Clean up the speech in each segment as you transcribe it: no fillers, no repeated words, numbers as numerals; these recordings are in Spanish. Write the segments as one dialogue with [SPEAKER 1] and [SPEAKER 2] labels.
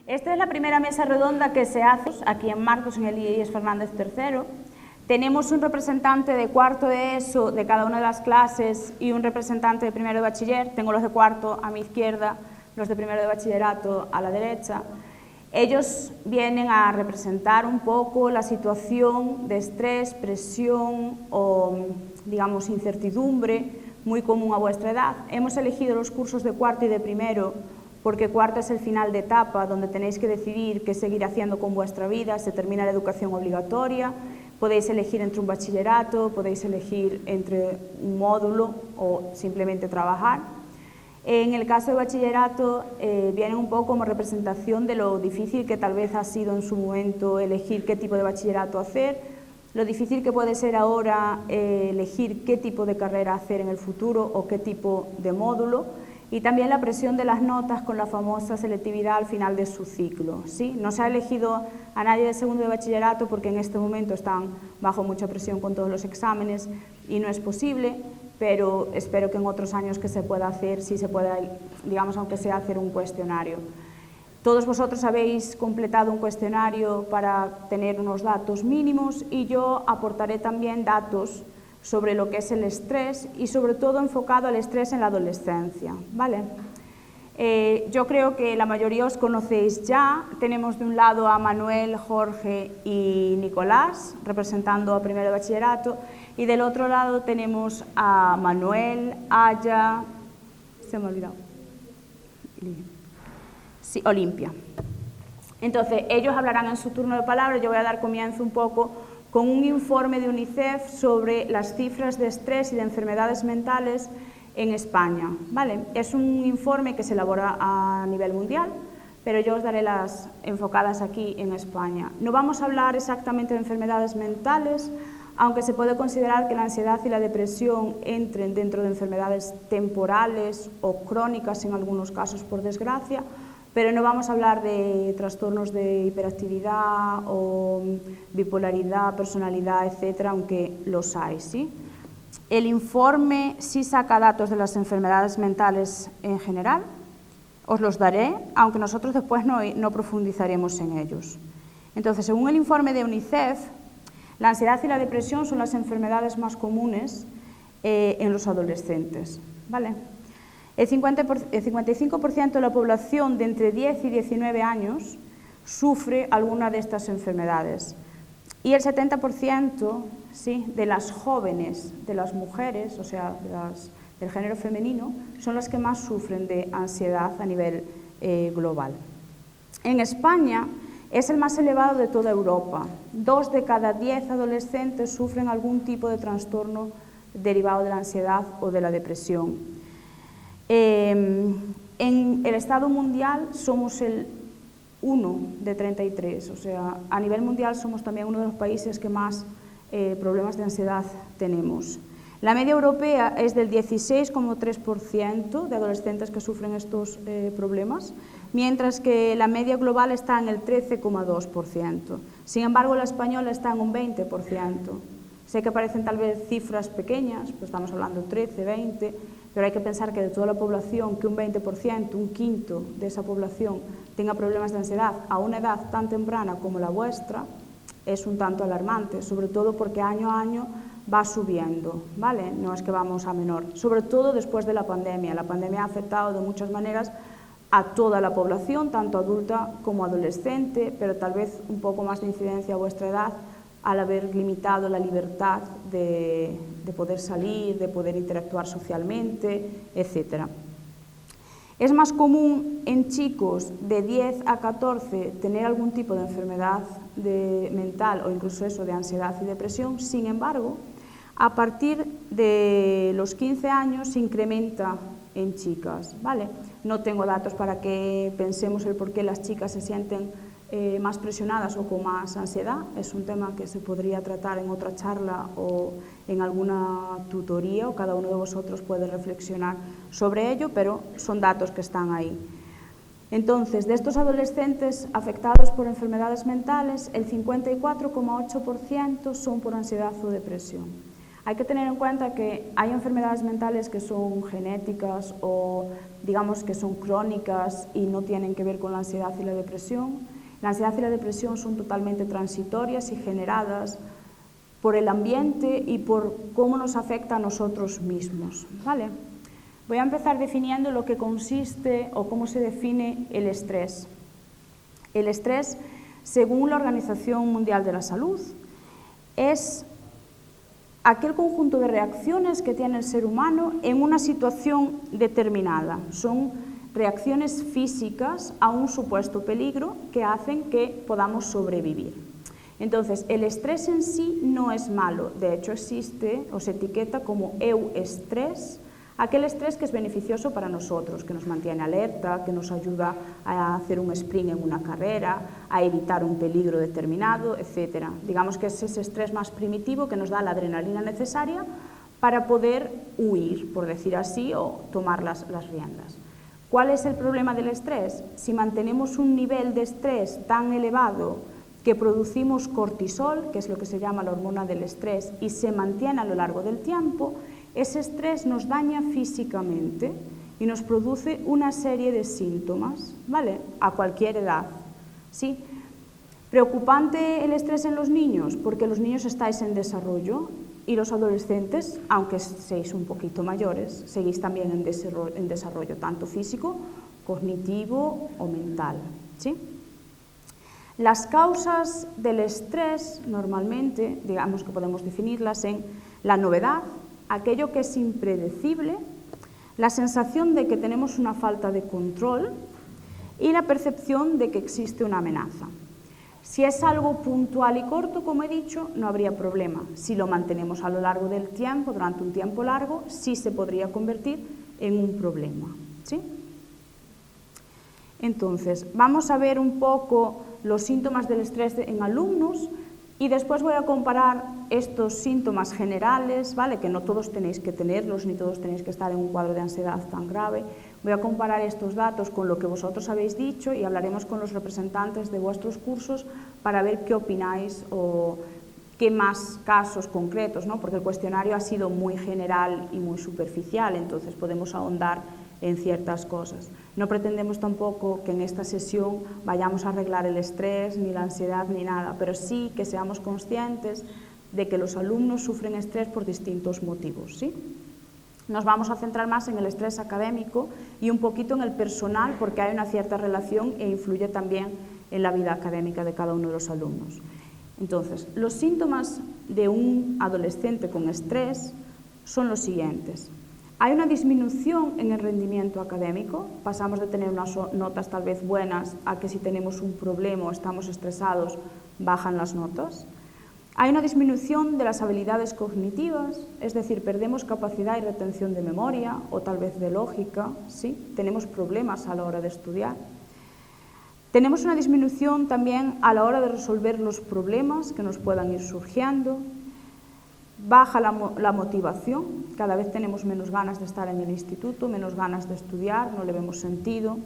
[SPEAKER 1] Esta es la primera mesa redonda que se hace aquí en Marcos, en el IES Fernández III. Tenemos un representante de cuarto de ESO de cada una de las clases y un representante de primero de bachiller. Tengo los de cuarto a mi izquierda, los de primero de bachillerato a la derecha. Ellos vienen a representar un poco la situación de estrés, presión o, digamos, incertidumbre muy común a vuestra edad. Hemos elegido los cursos de cuarto y de primero porque cuarto es el final de etapa donde tenéis que decidir qué seguir haciendo con vuestra vida, se termina la educación obligatoria, podéis elegir entre un bachillerato, podéis elegir entre un módulo o simplemente trabajar. En el caso de bachillerato vienen un poco como representación de lo difícil que tal vez ha sido en su momento elegir qué tipo de bachillerato hacer, lo difícil que puede ser ahora elegir qué tipo de carrera hacer en el futuro o qué tipo de módulo, y también la presión de las notas con la famosa selectividad al final de su ciclo, ¿sí? No se ha elegido a nadie de segundo de bachillerato porque en este momento están bajo mucha presión con todos los exámenes y no es posible, pero espero que en otros años que se pueda hacer, sí se pueda, digamos, aunque sea hacer un cuestionario. Todos vosotros habéis completado un cuestionario para tener unos datos mínimos y yo aportaré también datos sobre lo que es el estrés y sobre todo enfocado al estrés en la adolescencia, ¿vale? Yo creo que la mayoría os conocéis ya. Tenemos de un lado a Manuel, Jorge y Nicolás, representando a primero de bachillerato, y del otro lado tenemos a Manuel, Aya, se me ha olvidado, sí, Olimpia. Entonces, ellos hablarán en su turno de palabra, yo voy a dar comienzo un poco con un informe de UNICEF sobre las cifras de estrés y de enfermedades mentales en España, ¿vale? Es un informe que se elabora a nivel mundial, pero yo os daré las enfocadas aquí en España. No vamos a hablar exactamente de enfermedades mentales, aunque se puede considerar que la ansiedad y la depresión entren dentro de enfermedades temporales o crónicas en algunos casos, por desgracia, pero no vamos a hablar de trastornos de hiperactividad o bipolaridad, personalidad, etcétera, aunque los hay, ¿sí? El informe sí saca datos de las enfermedades mentales en general, os los daré, aunque nosotros después no profundizaremos en ellos. Entonces, según el informe de UNICEF, la ansiedad y la depresión son las enfermedades más comunes en los adolescentes, ¿vale? El 55% de la población de entre 10 y 19 años sufre alguna de estas enfermedades y el 70%, ¿sí?, de las jóvenes, de las mujeres, o sea, del género femenino, son las que más sufren de ansiedad a nivel global. En España es el más elevado de toda Europa. 2 de cada 10 adolescentes sufren algún tipo de trastorno derivado de la ansiedad o de la depresión. En el estado mundial somos el 1 de 33, o sea, a nivel mundial somos también uno de los países que más problemas de ansiedad tenemos. La media europea es del 16,3% de adolescentes que sufren estos problemas, mientras que la media global está en el 13,2%. Sin embargo, la española está en un 20%. Sé que parecen tal vez cifras pequeñas, pues estamos hablando 13, 20, pero hay que pensar que de toda la población, que un 20%, un quinto de esa población tenga problemas de ansiedad a una edad tan temprana como la vuestra, es un tanto alarmante, sobre todo porque año a año va subiendo, ¿vale? No es que vamos a menor, sobre todo después de la pandemia. La pandemia ha afectado de muchas maneras a toda la población, tanto adulta como adolescente, pero tal vez un poco más de incidencia a vuestra edad al haber limitado la libertad de poder salir, de poder interactuar socialmente, etc. Es más común en chicos de 10 a 14 tener algún tipo de enfermedad mental o incluso eso de ansiedad y depresión. Sin embargo, a partir de los 15 años se incrementa en chicas, ¿vale? No tengo datos para que pensemos el por qué las chicas se sienten más presionadas o con más ansiedad. Es un tema que se podría tratar en otra charla o en alguna tutoría, o cada uno de vosotros puede reflexionar sobre ello, pero son datos que están ahí. Entonces, de estos adolescentes afectados por enfermedades mentales, el 54,8% son por ansiedad o depresión. Hay que tener en cuenta que hay enfermedades mentales que son genéticas o digamos que son crónicas y no tienen que ver con la ansiedad y la depresión. La ansiedad y la depresión son totalmente transitorias y generadas por el ambiente y por cómo nos afecta a nosotros mismos, ¿vale? Voy a empezar definiendo lo que consiste o cómo se define el estrés. El estrés, según la Organización Mundial de la Salud, es aquel conjunto de reacciones que tiene el ser humano en una situación determinada. Son reacciones físicas a un supuesto peligro que hacen que podamos sobrevivir. Entonces, el estrés en sí no es malo, de hecho existe o se etiqueta como euestrés, aquel estrés que es beneficioso para nosotros, que nos mantiene alerta, que nos ayuda a hacer un sprint en una carrera, a evitar un peligro determinado, etc. Digamos que es ese estrés más primitivo que nos da la adrenalina necesaria para poder huir, por decir así, o tomar las riendas. ¿Cuál es el problema del estrés? Si mantenemos un nivel de estrés tan elevado que producimos cortisol, que es lo que se llama la hormona del estrés, y se mantiene a lo largo del tiempo, ese estrés nos daña físicamente y nos produce una serie de síntomas, ¿vale? A cualquier edad, ¿sí? ¿Preocupante el estrés en los niños? Porque los niños estáis en desarrollo y los adolescentes, aunque seáis un poquito mayores, seguís también en desarrollo tanto físico, cognitivo o mental, ¿sí? Las causas del estrés, normalmente, digamos que podemos definirlas en la novedad, aquello que es impredecible, la sensación de que tenemos una falta de control y la percepción de que existe una amenaza. Si es algo puntual y corto, como he dicho, no habría problema. Si lo mantenemos a lo largo del tiempo, durante un tiempo largo, sí se podría convertir en un problema, ¿sí? Entonces, vamos a ver un poco los síntomas del estrés en alumnos y después voy a comparar estos síntomas generales, ¿vale? Que no todos tenéis que tenerlos ni todos tenéis que estar en un cuadro de ansiedad tan grave. Voy a comparar estos datos con lo que vosotros habéis dicho y hablaremos con los representantes de vuestros cursos para ver qué opináis o qué más casos concretos, ¿no? Porque el cuestionario ha sido muy general y muy superficial, entonces podemos ahondar en ciertas cosas. No pretendemos tampoco que en esta sesión vayamos a arreglar el estrés, ni la ansiedad, ni nada, pero sí que seamos conscientes de que los alumnos sufren estrés por distintos motivos, ¿sí? Nos vamos a centrar más en el estrés académico y un poquito en el personal, porque hay una cierta relación e influye también en la vida académica de cada uno de los alumnos. Entonces, los síntomas de un adolescente con estrés son los siguientes. Hay una disminución en el rendimiento académico, pasamos de tener unas notas tal vez buenas a que si tenemos un problema o estamos estresados bajan las notas. Hay una disminución de las habilidades cognitivas, es decir, perdemos capacidad y retención de memoria o tal vez de lógica, ¿sí? Tenemos problemas a la hora de estudiar. Tenemos una disminución también a la hora de resolver los problemas que nos puedan ir surgiendo. Baja la motivación, cada vez tenemos menos ganas de estar en el instituto, menos ganas de estudiar, no le vemos sentido.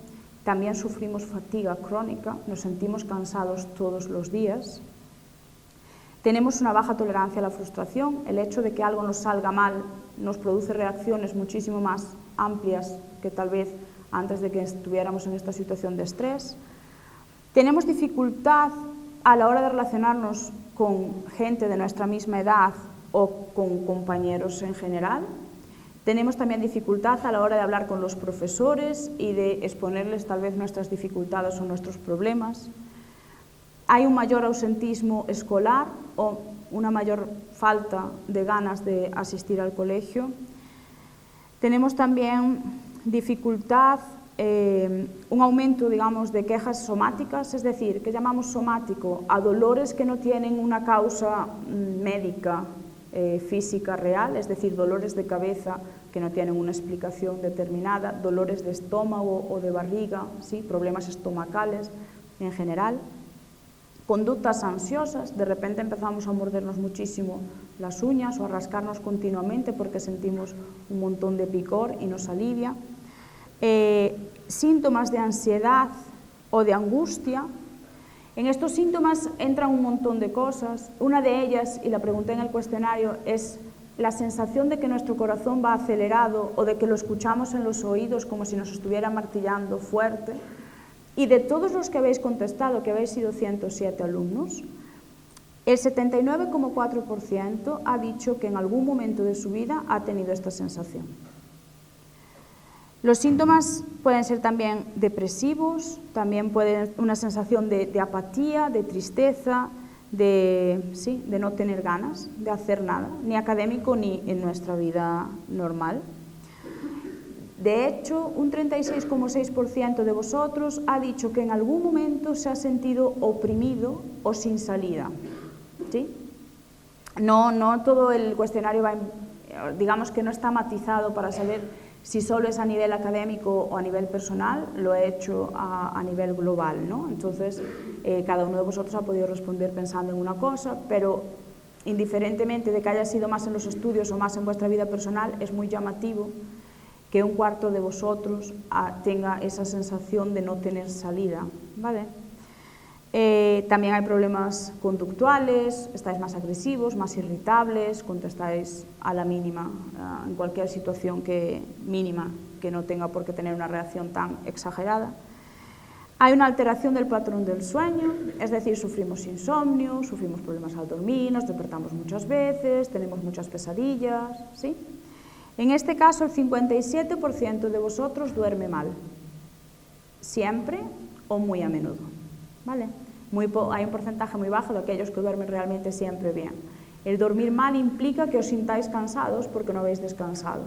[SPEAKER 1] También sufrimos fatiga crónica, nos sentimos cansados todos los días. Tenemos una baja tolerancia a la frustración, el hecho de que algo nos salga mal nos produce reacciones muchísimo más amplias que tal vez antes de que estuviéramos en esta situación de estrés. Tenemos dificultad a la hora de relacionarnos con gente de nuestra misma edad o con compañeros en general. Tenemos también dificultad a la hora de hablar con los profesores y de exponerles tal vez nuestras dificultades o nuestros problemas. Hay un mayor ausentismo escolar o una mayor falta de ganas de asistir al colegio. Tenemos también dificultad, un aumento, digamos, de quejas somáticas, es decir, ¿qué llamamos somático? A dolores que no tienen una causa médica, física real, es decir, dolores de cabeza que no tienen una explicación determinada, dolores de estómago o de barriga, ¿sí? Problemas estomacales en general. Conductas ansiosas, de repente empezamos a mordernos muchísimo las uñas o a rascarnos continuamente porque sentimos un montón de picor y nos alivia. Síntomas de ansiedad o de angustia. En estos síntomas entran un montón de cosas. Una de ellas, y la pregunté en el cuestionario, es la sensación de que nuestro corazón va acelerado o de que lo escuchamos en los oídos como si nos estuviera martillando fuerte. Y de todos los que habéis contestado, que habéis sido 107 alumnos, el 79,4% ha dicho que en algún momento de su vida ha tenido esta sensación. Los síntomas pueden ser también depresivos, también pueden ser una sensación de apatía, de tristeza, de no tener ganas de hacer nada, ni académico ni en nuestra vida normal. De hecho, un 36,6% de vosotros ha dicho que en algún momento se ha sentido oprimido o sin salida. ¿Sí? No todo el cuestionario digamos que no está matizado para saber si solo es a nivel académico o a nivel personal, lo he hecho a nivel global, ¿no? Entonces, cada uno de vosotros ha podido responder pensando en una cosa, pero indiferentemente de que haya sido más en los estudios o más en vuestra vida personal, es muy llamativo que un cuarto de vosotros tenga esa sensación de no tener salida, ¿vale? También hay problemas conductuales, estáis más agresivos, más irritables, contestáis a la mínima, en cualquier situación mínima que no tenga por qué tener una reacción tan exagerada. Hay una alteración del patrón del sueño, es decir, sufrimos insomnio, sufrimos problemas al dormir, nos despertamos muchas veces, tenemos muchas pesadillas, ¿sí? En este caso, el 57% de vosotros duerme mal, siempre o muy a menudo, ¿vale? Hay un porcentaje muy bajo de aquellos que duermen realmente siempre bien. El dormir mal implica que os sintáis cansados porque no habéis descansado.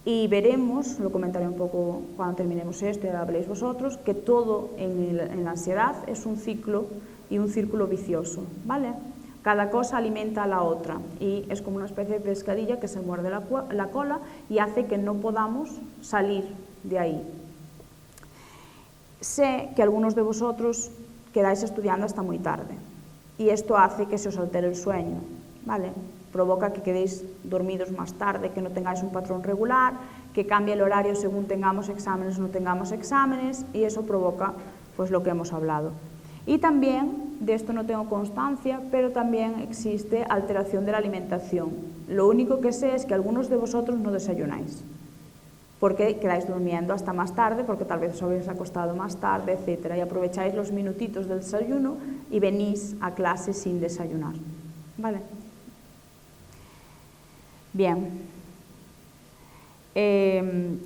[SPEAKER 1] Y veremos, lo comentaré un poco cuando terminemos esto y habléis vosotros, que todo en la ansiedad es un ciclo y un círculo vicioso, ¿vale? Cada cosa alimenta a la otra y es como una especie de pescadilla que se muerde la cola y hace que no podamos salir de ahí. Sé que algunos de vosotros quedáis estudiando hasta muy tarde y esto hace que se os altere el sueño, ¿vale? Provoca que quedéis dormidos más tarde, que no tengáis un patrón regular, que cambie el horario según tengamos exámenes o no tengamos exámenes y eso provoca pues lo que hemos hablado. Y también, de esto no tengo constancia, pero también existe alteración de la alimentación. Lo único que sé es que algunos de vosotros no desayunáis, porque quedáis durmiendo hasta más tarde, porque tal vez os habéis acostado más tarde, etc. Y aprovecháis los minutitos del desayuno y venís a clase sin desayunar, ¿vale? Bien.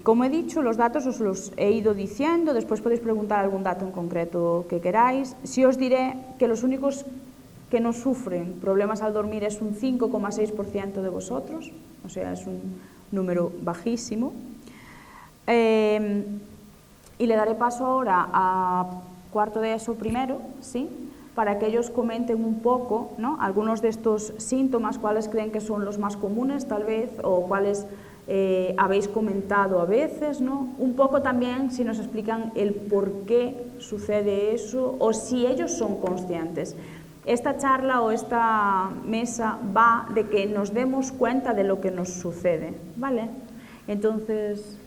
[SPEAKER 1] Como he dicho, los datos os los he ido diciendo, después podéis preguntar algún dato en concreto que queráis. Sí os diré que los únicos que no sufren problemas al dormir es un 5,6% de vosotros, o sea, es un número bajísimo. Y le daré paso ahora a cuarto de ESO primero, ¿sí? Para que ellos comenten un poco, ¿no? Algunos de estos síntomas, cuáles creen que son los más comunes tal vez, o cuáles habéis comentado a veces, ¿no? Un poco también si nos explican el por qué sucede eso, o si ellos son conscientes. Esta charla o esta mesa va de que nos demos cuenta de lo que nos sucede, ¿vale? Entonces,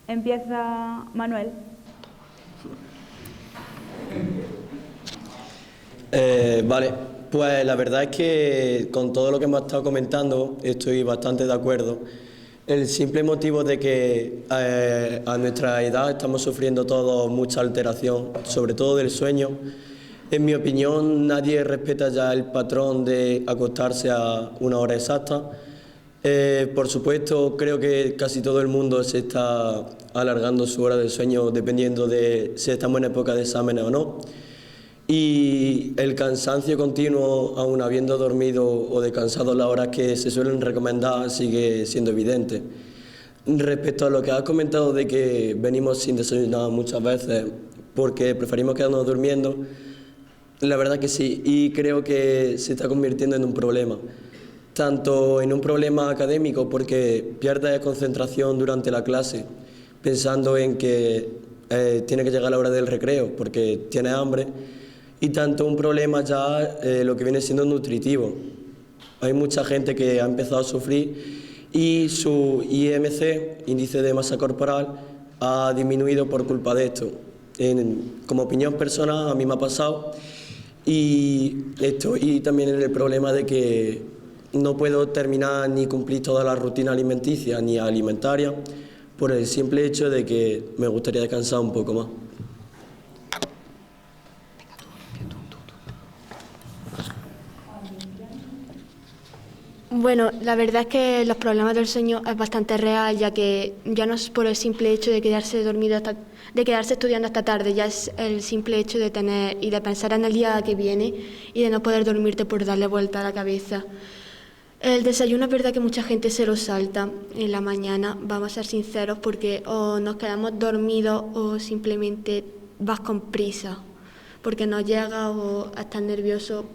[SPEAKER 1] empieza Manuel.
[SPEAKER 2] Vale, pues la verdad es que con todo lo que hemos estado comentando estoy bastante de acuerdo. El simple motivo de que a nuestra edad estamos sufriendo todos mucha alteración, sobre todo del sueño. En mi opinión, nadie respeta ya el patrón de acostarse a una hora exacta. Por supuesto, creo que casi todo el mundo se está alargando su hora de sueño dependiendo de si estamos en época de exámenes o no. Y el cansancio continuo, aun habiendo dormido o descansado las horas que se suelen recomendar, sigue siendo evidente. Respecto a lo que has comentado de que venimos sin desayunar muchas veces porque preferimos quedarnos durmiendo, la verdad que sí, y creo que se está convirtiendo en un problema. Tanto en un problema académico porque pierdes concentración durante la clase pensando en que tiene que llegar la hora del recreo porque tienes hambre, y tanto un problema ya lo que viene siendo nutritivo. Hay mucha gente que ha empezado a sufrir y su IMC, índice de masa corporal, ha disminuido por culpa de esto. Como opinión personal, a mí me ha pasado y estoy también en el problema de que no puedo terminar ni cumplir toda la rutina alimenticia ni alimentaria por el simple hecho de que me gustaría descansar un poco más.
[SPEAKER 3] Bueno, la verdad es que los problemas del sueño es bastante real, ya que ya no es por el simple hecho de quedarse dormido de quedarse estudiando hasta tarde, ya es el simple hecho de tener y de pensar en el día que viene y de no poder dormirte por darle vuelta a la cabeza. El desayuno es verdad que mucha gente se lo salta en la mañana, vamos a ser sinceros, porque o nos quedamos dormidos o simplemente vas con prisa, porque no llegas o estás nervioso.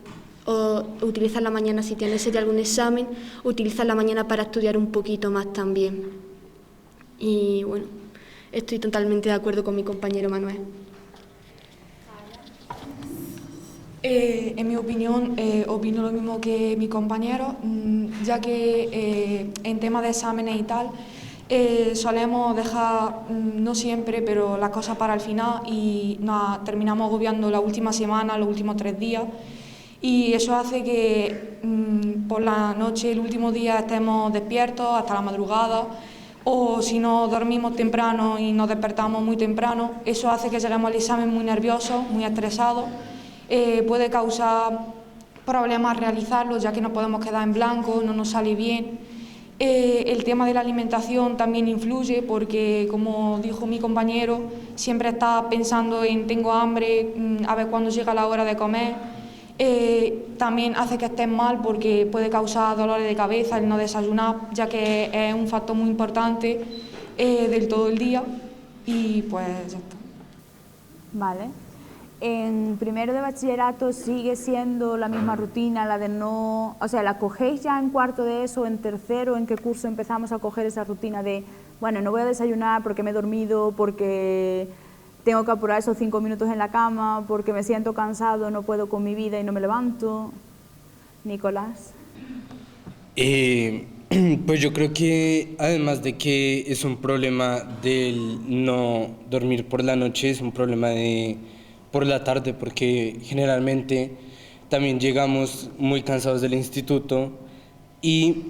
[SPEAKER 3] O utilizas la mañana si tienes algún examen, utilizas la mañana para estudiar un poquito más también. Y bueno, estoy totalmente de acuerdo con mi compañero Manuel.
[SPEAKER 4] En mi opinión, opino lo mismo que mi compañero, ya que en tema de exámenes y tal, solemos dejar, no siempre, pero las cosas para el final y nos terminamos agobiando la última semana, los últimos 3 días. Y eso hace que por la noche, el último día, estemos despiertos hasta la madrugada, o si no dormimos temprano y nos despertamos muy temprano, eso hace que lleguemos al examen muy nerviosos, muy estresados, puede causar problemas realizarlo, ya que nos podemos quedar en blanco, no nos sale bien. El tema de la alimentación también influye, porque como dijo mi compañero, siempre está pensando en tengo hambre, a ver cuándo llega la hora de comer. También hace que estés mal, porque puede causar dolores de cabeza el no desayunar, ya que es un factor muy importante del todo el día. Y pues ya está.
[SPEAKER 1] Vale. En primero de bachillerato sigue siendo la misma rutina, la de no... O sea, ¿la cogéis ya en cuarto de eso, en tercero? ¿En qué curso empezamos a coger esa rutina de, bueno, no voy a desayunar porque me he dormido, porque tengo que apurar esos 5 minutos en la cama, porque me siento cansado, no puedo con mi vida y no me levanto? Nicolás.
[SPEAKER 5] Pues yo creo que además de que es un problema del no dormir por la noche, es un problema de por la tarde, porque generalmente también llegamos muy cansados del instituto y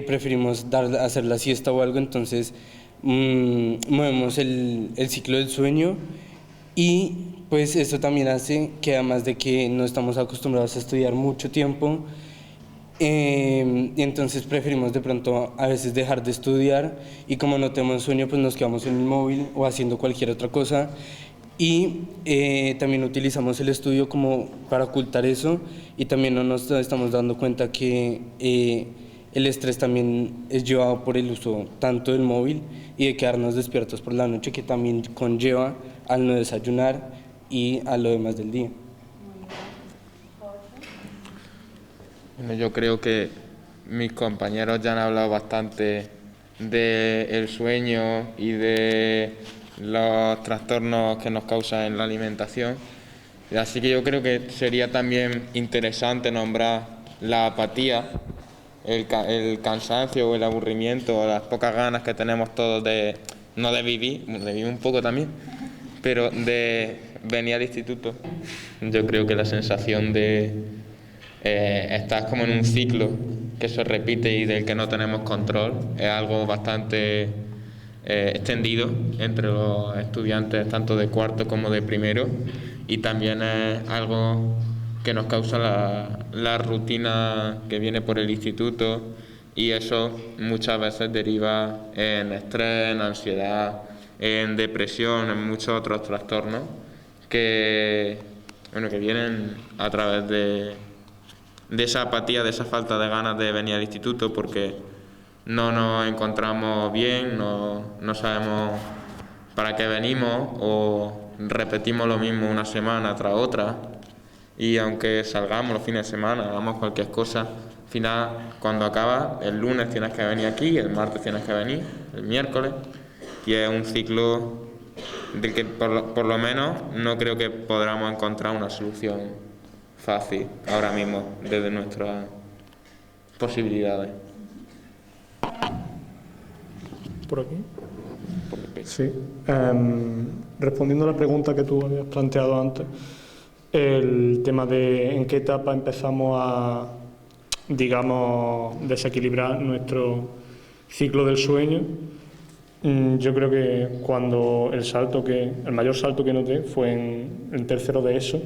[SPEAKER 5] preferimos hacer la siesta o algo, entonces movemos el ciclo del sueño, y pues esto también hace que, además de que no estamos acostumbrados a estudiar mucho tiempo, y entonces preferimos de pronto a veces dejar de estudiar, y como no tenemos sueño pues nos quedamos en el móvil o haciendo cualquier otra cosa, y también utilizamos el estudio como para ocultar eso, y también no nos estamos dando cuenta que el estrés también es llevado por el uso tanto del móvil y de quedarnos despiertos por la noche, que también conlleva al no desayunar y a lo demás del día.
[SPEAKER 6] Bueno, yo creo que mis compañeros ya han hablado bastante del sueño y de los trastornos que nos causan en la alimentación. Así que yo creo que sería también interesante nombrar la apatía, el cansancio o el aburrimiento, o las pocas ganas que tenemos todos no de vivir un poco también, pero de venir al instituto. Yo creo que la sensación de estar como en un ciclo que se repite y del que no tenemos control es algo bastante extendido entre los estudiantes tanto de cuarto como de primero, y también es algo que nos causa la rutina que viene por el instituto, y eso muchas veces deriva en estrés, en ansiedad, en depresión, en muchos otros trastornos que vienen a través de esa apatía, de esa falta de ganas de venir al instituto, porque no nos encontramos bien, no sabemos para qué venimos, o repetimos lo mismo una semana tras otra, y aunque salgamos los fines de semana, hagamos cualquier cosa, al final cuando acaba, el lunes tienes que venir aquí, el martes tienes que venir, el miércoles, y es un ciclo del que por lo menos no creo que podamos encontrar una solución fácil ahora mismo desde nuestras posibilidades.
[SPEAKER 7] ¿Por aquí? Sí. Respondiendo a la pregunta que tú habías planteado antes, el tema de en qué etapa empezamos digamos, desequilibrar nuestro ciclo del sueño. Yo creo que cuando el mayor salto que noté fue en tercero de ESO,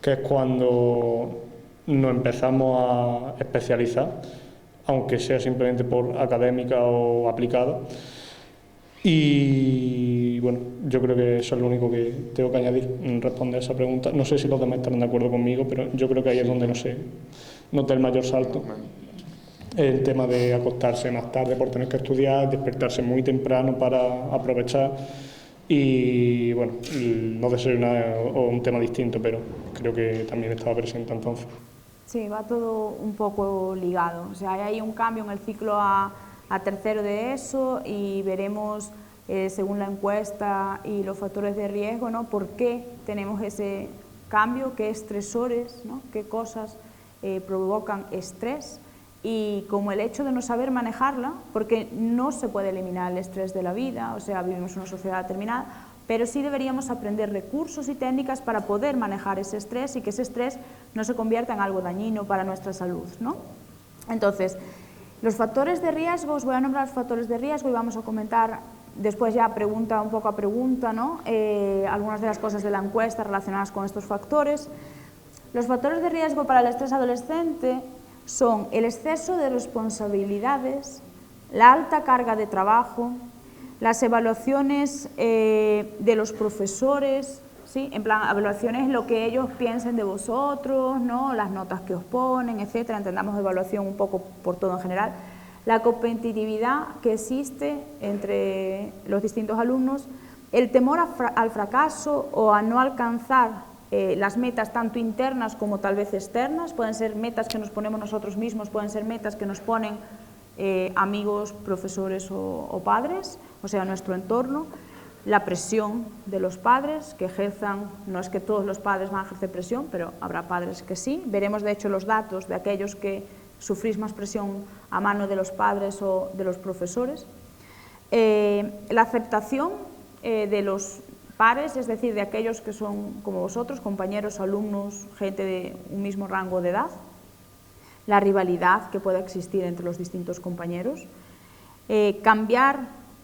[SPEAKER 7] que es cuando nos empezamos a especializar, aunque sea simplemente por académica o aplicada. Y bueno, yo creo que eso es lo único que tengo que añadir en responder a esa pregunta. No sé si los demás estarán de acuerdo conmigo, pero yo creo que ahí es donde noté el mayor salto. El tema de acostarse más tarde por tener que estudiar, despertarse muy temprano para aprovechar y bueno, no desayunar o un tema distinto, pero creo que también estaba presente entonces.
[SPEAKER 1] Sí, va todo un poco ligado. O sea, hay un cambio en el ciclo a tercero de ESO y veremos, según la encuesta y los factores de riesgo, ¿no?, por qué tenemos ese cambio, qué estresores, ¿no?, qué cosas provocan estrés. Y como el hecho de no saber manejarla, porque no se puede eliminar el estrés de la vida, o sea, vivimos en una sociedad determinada, pero sí deberíamos aprender recursos y técnicas para poder manejar ese estrés y que ese estrés no se convierta en algo dañino para nuestra salud, ¿no? Entonces, los factores de riesgo, os voy a nombrar los factores de riesgo y vamos a comentar después ya pregunta un poco a pregunta, ¿no?, algunas de las cosas de la encuesta relacionadas con estos factores. Los factores de riesgo para el estrés adolescente son el exceso de responsabilidades, la alta carga de trabajo, las evaluaciones de los profesores, ¿sí?, en plan, evaluaciones lo que ellos piensen de vosotros, ¿no?, las notas que os ponen, etcétera, entendamos evaluación un poco por todo en general, la competitividad que existe entre los distintos alumnos, el temor al fracaso o a no alcanzar las metas tanto internas como tal vez externas, pueden ser metas que nos ponemos nosotros mismos, pueden ser metas que nos ponen amigos, profesores o padres, o sea, nuestro entorno, la presión de los padres que ejerzan, no es que todos los padres van a ejercer presión, pero habrá padres que sí, veremos de hecho los datos de aquellos que sufrís más presión a mano de los padres o de los profesores, la aceptación de los pares, es decir, de aquellos que son como vosotros, compañeros, alumnos, gente de un mismo rango de edad, la rivalidad que pueda existir entre los distintos compañeros, cambiar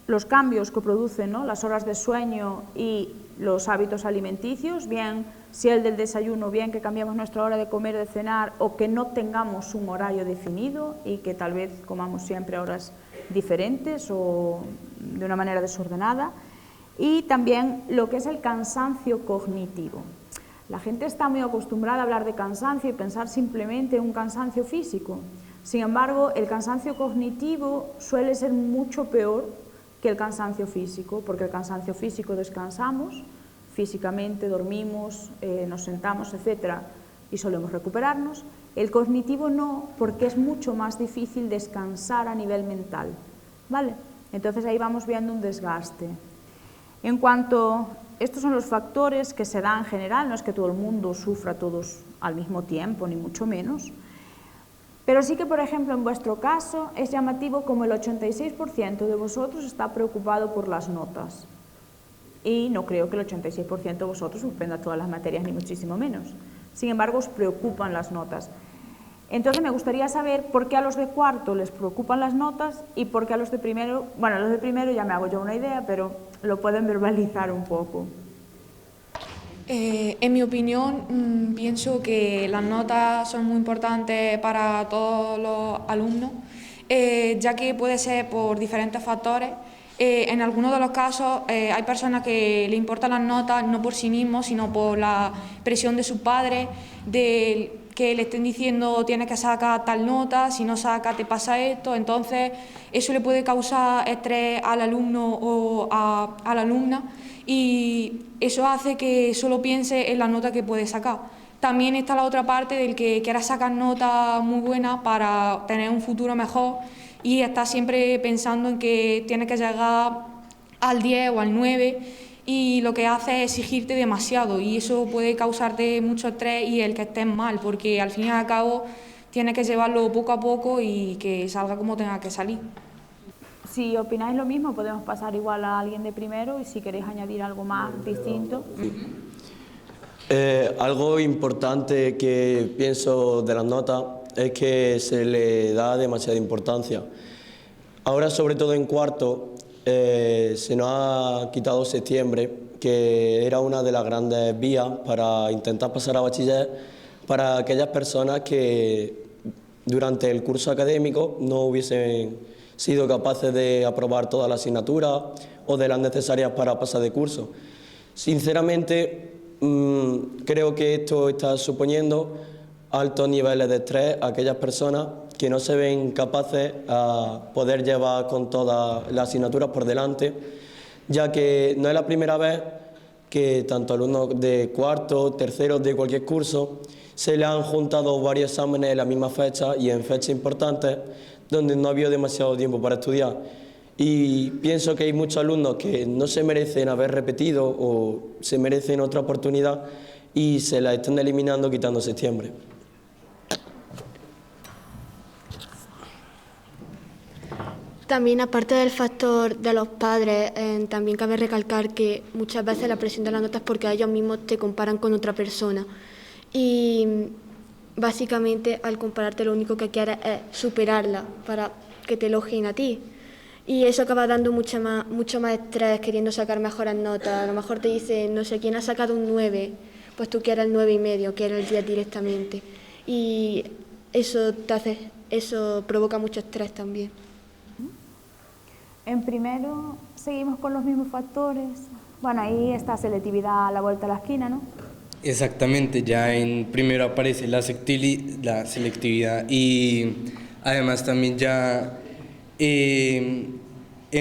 [SPEAKER 1] los cambios que producen, ¿no?, las horas de sueño y los hábitos alimenticios, bien si el del desayuno, bien que cambiamos nuestra hora de comer, de cenar, o que no tengamos un horario definido y que tal vez comamos siempre a horas diferentes o de una manera desordenada. Y también lo que es el cansancio cognitivo. La gente está muy acostumbrada a hablar de cansancio y pensar simplemente en un cansancio físico. Sin embargo, el cansancio cognitivo suele ser mucho peor que el cansancio físico, porque el cansancio físico descansamos, físicamente dormimos, nos sentamos, etcétera, y solemos recuperarnos. El cognitivo no, porque es mucho más difícil descansar a nivel mental, ¿vale? Entonces ahí vamos viendo un desgaste. En cuanto, estos son los factores que se dan en general, no es que todo el mundo sufra todos al mismo tiempo, ni mucho menos, pero sí que, por ejemplo, en vuestro caso es llamativo como el 86% de vosotros está preocupado por las notas. Y no creo que el 86% de vosotros suspenda todas las materias, ni muchísimo menos. Sin embargo, os preocupan las notas. Entonces me gustaría saber por qué a los de cuarto les preocupan las notas y por qué a los de primero, bueno, a los de primero ya me hago yo una idea, pero lo pueden verbalizar un poco.
[SPEAKER 4] En mi opinión, pienso que las notas son muy importantes para todos los alumnos, ya que puede ser por diferentes factores. En algunos de los casos hay personas que le importan las notas no por sí mismos, sino por la presión de sus padres, de que le estén diciendo tienes que sacar tal nota, si no sacas te pasa esto. Entonces eso le puede causar estrés al alumno o a la alumna y eso hace que solo piense en la nota que puede sacar. También está la otra parte del que quiera sacar notas muy buenas para tener un futuro mejor y está siempre pensando en que tiene que llegar al 10 o al 9 y lo que hace es exigirte demasiado y eso puede causarte mucho estrés y el que estés mal, porque al fin y al cabo tienes que llevarlo poco a poco y que salga como tenga que salir.
[SPEAKER 1] Si opináis lo mismo, podemos pasar igual a alguien de primero y si queréis añadir algo más distinto.
[SPEAKER 2] Algo importante que pienso de las notas es que se le da demasiada importancia. Ahora, sobre todo en cuarto, se nos ha quitado septiembre, que era una de las grandes vías para intentar pasar a bachiller para aquellas personas que durante el curso académico no hubiesen sido capaces de aprobar todas las asignaturas o de las necesarias para pasar de curso. Sinceramente, creo que esto está suponiendo altos niveles de estrés a aquellas personas que no se ven capaces a poder llevar con todas las asignaturas por delante, ya que no es la primera vez que tanto alumnos de cuarto, tercero, de cualquier curso, se le han juntado varios exámenes en la misma fecha y en fechas importantes donde no ha habido demasiado tiempo para estudiar. Y pienso que hay muchos alumnos que no se merecen haber repetido o se merecen otra oportunidad y se la están eliminando quitando septiembre.
[SPEAKER 3] También, aparte del factor de los padres, también cabe recalcar que muchas veces la presión de las notas es porque ellos mismos te comparan con otra persona. Y básicamente, al compararte, lo único que quieres es superarla para que te elogien a ti. Y eso acaba dando mucho más estrés, queriendo sacar mejores notas. A lo mejor te dicen, no sé, ¿quién ha sacado un 9? Pues tú quieres el 9,5, quieres el 10 directamente. Y eso provoca mucho estrés también.
[SPEAKER 1] En primero seguimos con los mismos factores. Bueno, ahí está selectividad a la vuelta a la esquina, ¿no?
[SPEAKER 5] Exactamente, ya en primero aparece la selectividad y además también ya he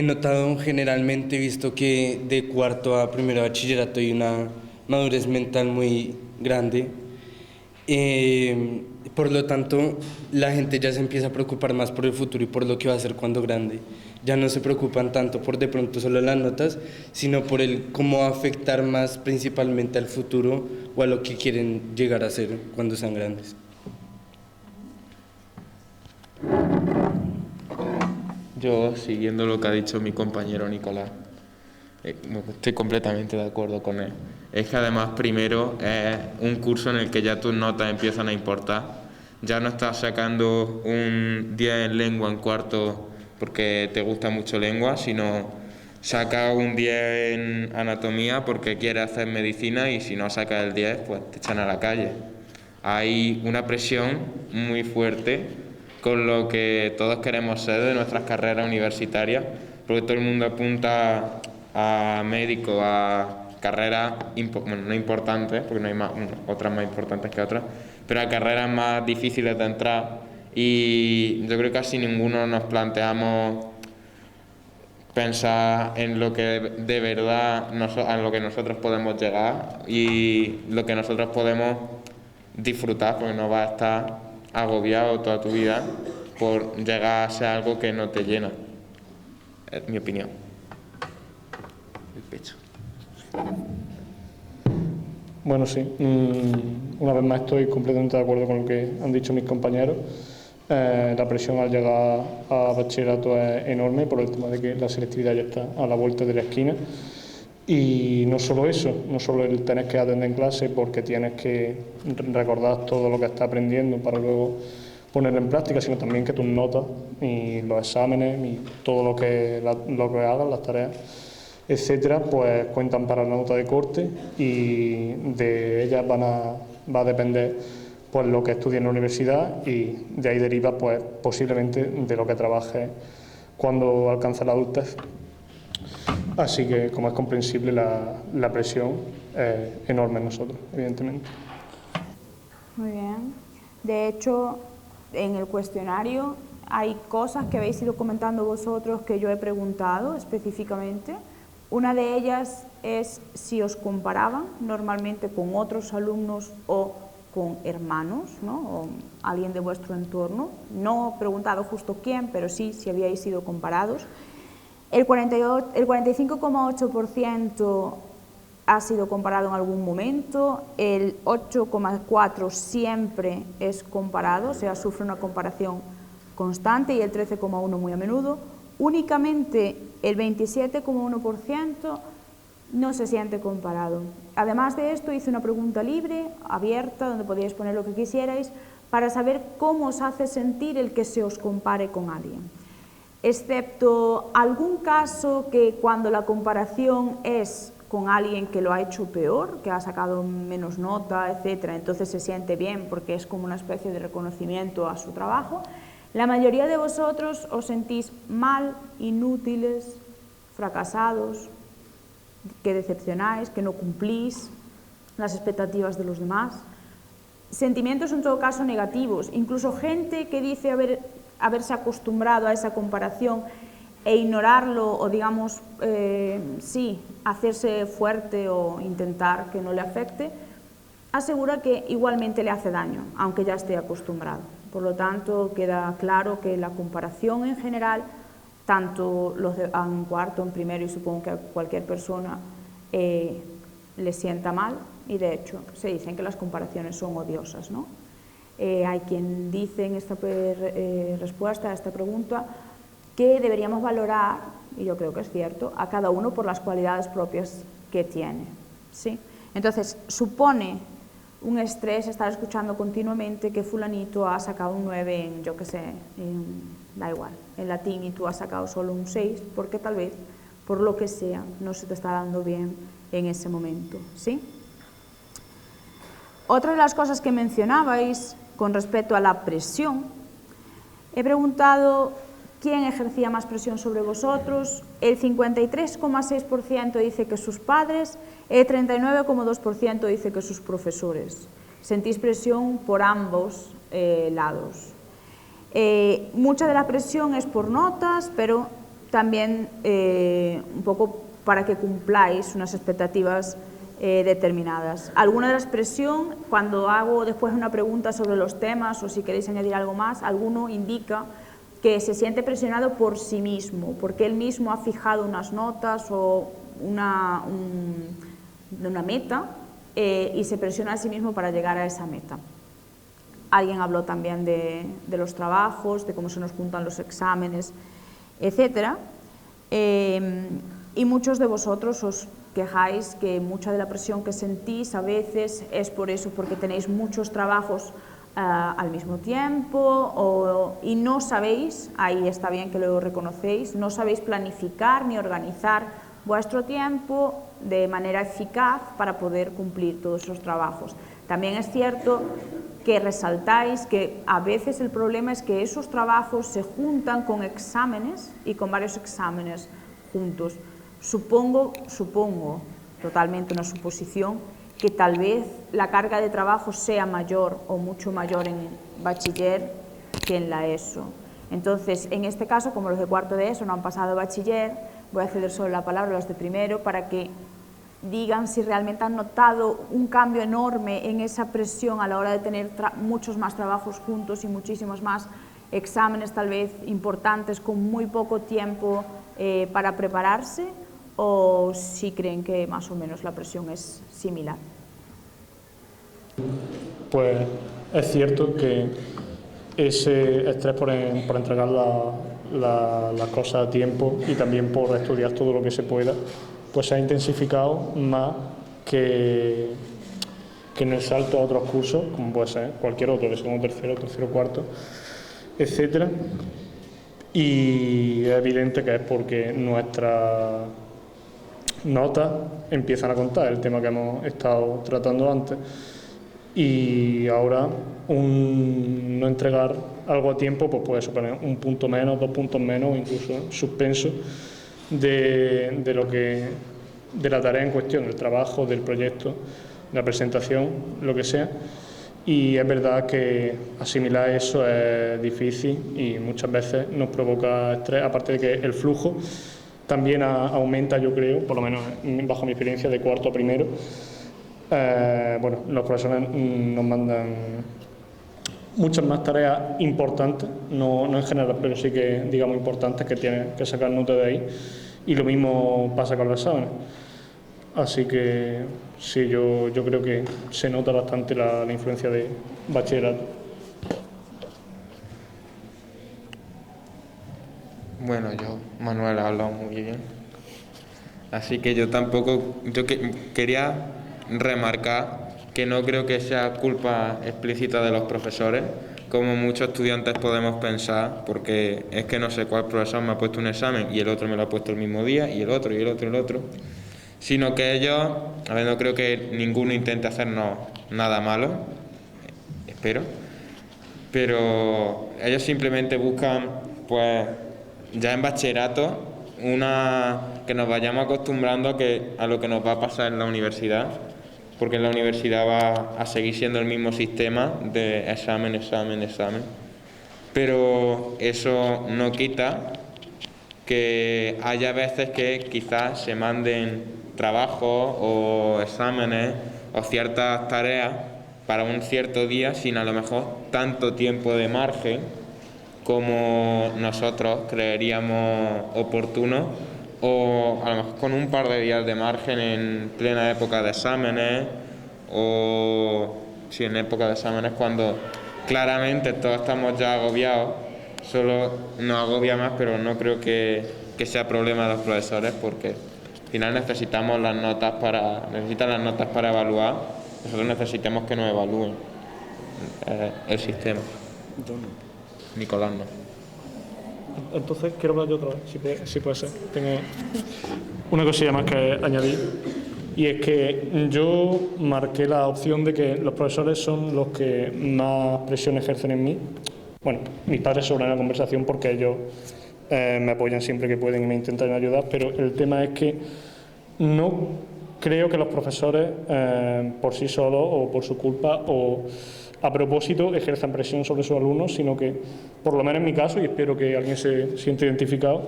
[SPEAKER 5] notado generalmente, visto que de cuarto a primero de bachillerato hay una madurez mental muy grande. Por lo tanto, la gente ya se empieza a preocupar más por el futuro y por lo que va a hacer cuando grande. Ya no se preocupan tanto por de pronto solo las notas, sino por el cómo afectar más principalmente al futuro o a lo que quieren llegar a ser cuando sean grandes.
[SPEAKER 6] Yo, siguiendo lo que ha dicho mi compañero Nicolás, estoy completamente de acuerdo con él. Es que además primero es un curso en el que ya tus notas empiezan a importar. Ya no estás sacando un 10 en lengua en cuarto porque te gusta mucho lengua, sino sacas un 10 en anatomía porque quieres hacer medicina y si no sacas el 10 pues te echan a la calle. Hay una presión muy fuerte con lo que todos queremos ser de nuestras carreras universitarias, porque todo el mundo apunta a médico, a carreras, no importantes, porque no hay otras más importantes que otras, pero a carreras más difíciles de entrar, y yo creo que casi ninguno nos planteamos pensar en lo que de verdad en lo que nosotros podemos llegar y lo que nosotros podemos disfrutar, porque no vas a estar agobiado toda tu vida por llegar a ser algo que no te llena. Es mi opinión. El pecho.
[SPEAKER 7] Bueno, sí, una vez más estoy completamente de acuerdo con lo que han dicho mis compañeros. La presión al llegar a bachillerato es enorme por el tema de que la selectividad ya está a la vuelta de la esquina. Y no solo eso, no solo el tener que atender en clase porque tienes que recordar todo lo que estás aprendiendo para luego ponerlo en práctica, sino también que tus notas y los exámenes y todo lo que hagas, las tareas, etcétera, pues cuentan para la nota de corte y de ellas va a depender pues lo que estudies en la universidad y de ahí deriva pues posiblemente de lo que trabajes cuando alcances la adultez. Así que, como es comprensible, la presión es enorme en nosotros, evidentemente.
[SPEAKER 1] Muy bien. De hecho, en el cuestionario hay cosas que habéis ido comentando vosotros que yo he preguntado específicamente. Una de ellas es si os comparaban normalmente con otros alumnos o con hermanos, ¿no? O alguien de vuestro entorno. No he preguntado justo quién, pero sí si habíais sido comparados. El 45,8% ha sido comparado en algún momento, el 8,4% siempre es comparado, o sea, sufre una comparación constante, y el 13,1% muy a menudo. Únicamente el 27,1% no se siente comparado. Además de esto, hice una pregunta libre, abierta, donde podíais poner lo que quisierais, para saber cómo os hace sentir el que se os compare con alguien. Excepto algún caso que cuando la comparación es con alguien que lo ha hecho peor, que ha sacado menos nota, etcétera, entonces se siente bien porque es como una especie de reconocimiento a su trabajo, la mayoría de vosotros os sentís mal, inútiles, fracasados, que decepcionáis, que no cumplís las expectativas de los demás. Sentimientos en todo caso negativos, incluso gente que dice haberse acostumbrado a esa comparación e ignorarlo o digamos, sí, hacerse fuerte o intentar que no le afecte, asegura que igualmente le hace daño, aunque ya esté acostumbrado. Por lo tanto, queda claro que la comparación en general, tanto los en cuarto, en primero y supongo que a cualquier persona le sienta mal, y de hecho se dicen que las comparaciones son odiosas, ¿no? Hay quien dice en esta respuesta a esta pregunta que deberíamos valorar, y yo creo que es cierto, a cada uno por las cualidades propias que tiene, ¿sí? Entonces, supone un estrés estar escuchando continuamente que fulanito ha sacado un 9 en, yo qué sé, da igual, en latín y tú has sacado solo un 6, porque tal vez, por lo que sea, no se te está dando bien en ese momento, ¿sí? Otra de las cosas que mencionabais con respecto a la presión, he preguntado quién ejercía más presión sobre vosotros. El 53,6% dice que sus padres, el 39,2% dice que sus profesores. Sentís presión por ambos lados. Mucha de la presión es por notas, pero también un poco para que cumpláis unas expectativas determinadas. Alguna de la presión, cuando hago después una pregunta sobre los temas o si queréis añadir algo más, alguno indica que se siente presionado por sí mismo, porque él mismo ha fijado unas notas o una meta y se presiona a sí mismo para llegar a esa meta. Alguien habló también de los trabajos, de cómo se nos juntan los exámenes, etc. Y muchos de vosotros os quejáis que mucha de la presión que sentís a veces es por eso, porque tenéis muchos trabajos al mismo tiempo y no sabéis, ahí está bien que lo reconocéis, no sabéis planificar ni organizar vuestro tiempo de manera eficaz para poder cumplir todos esos trabajos. También es cierto que resaltáis que a veces el problema es que esos trabajos se juntan con exámenes y con varios exámenes juntos. Supongo, totalmente una suposición, que tal vez la carga de trabajo sea mayor o mucho mayor en bachiller que en la ESO. Entonces, en este caso, como los de cuarto de ESO no han pasado bachiller, voy a ceder solo la palabra a los de primero para que digan si realmente han notado un cambio enorme en esa presión a la hora de tener muchos más trabajos juntos y muchísimos más exámenes tal vez importantes con muy poco tiempo para prepararse, o si creen que más o menos la presión es similar.
[SPEAKER 7] Pues es cierto que ese estrés por entregar las cosas a tiempo y también por estudiar todo lo que se pueda, pues se ha intensificado más que en el salto a otros cursos, como puede ser cualquier otro, de segundo, tercero, cuarto, etcétera. Y es evidente que es porque nuestras notas empiezan a contar, el tema que hemos estado tratando antes, y ahora no entregar algo a tiempo pues puede suponer un punto menos, 2 puntos menos, incluso suspenso de la tarea en cuestión, del trabajo, del proyecto, de la presentación, lo que sea. Y es verdad que asimilar eso es difícil y muchas veces nos provoca estrés, aparte de que el flujo también aumenta, yo creo, por lo menos bajo mi experiencia de cuarto a primero. Bueno, los profesores nos mandan muchas más tareas importantes, no en general, pero sí que, digamos, importantes, que tienen que sacar nota de ahí, y lo mismo pasa con los exámenes. Así que sí, yo creo que se nota bastante la influencia de bachillerato.
[SPEAKER 6] Bueno, Manuel ha hablado muy bien, así que yo quería remarcar que no creo que sea culpa explícita de los profesores, como muchos estudiantes podemos pensar, porque es que no sé cuál profesor me ha puesto un examen y el otro me lo ha puesto el mismo día, y el otro, y el otro, y el otro, sino que ellos, a ver, no creo que ninguno intente hacernos nada malo, espero, pero ellos simplemente buscan, pues, ya en bachillerato, que nos vayamos acostumbrando a lo que nos va a pasar en la universidad, porque en la universidad va a seguir siendo el mismo sistema de examen, examen, examen. Pero eso no quita que haya veces que quizás se manden trabajos o exámenes o ciertas tareas para un cierto día sin a lo mejor tanto tiempo de margen como nosotros creeríamos oportuno, o a lo mejor con un par de días de margen en plena época de exámenes, o sí, en época de exámenes cuando claramente todos estamos ya agobiados. Solo nos agobia más, pero no creo que sea problema de los profesores, porque al final necesitan las notas para evaluar. Nosotros necesitamos que nos evalúen el sistema. Nicolás no.
[SPEAKER 7] Entonces, quiero hablar yo otra vez, si puede ser. Tengo una cosilla más que añadir, y es que yo marqué la opción de que los profesores son los que más presión ejercen en mí. Bueno, mis padres sobran la conversación porque ellos me apoyan siempre que pueden y me intentan ayudar, pero el tema es que no creo que los profesores por sí solos o por su culpa o a propósito ejerzan presión sobre sus alumnos, sino que, por lo menos en mi caso, y espero que alguien se siente identificado,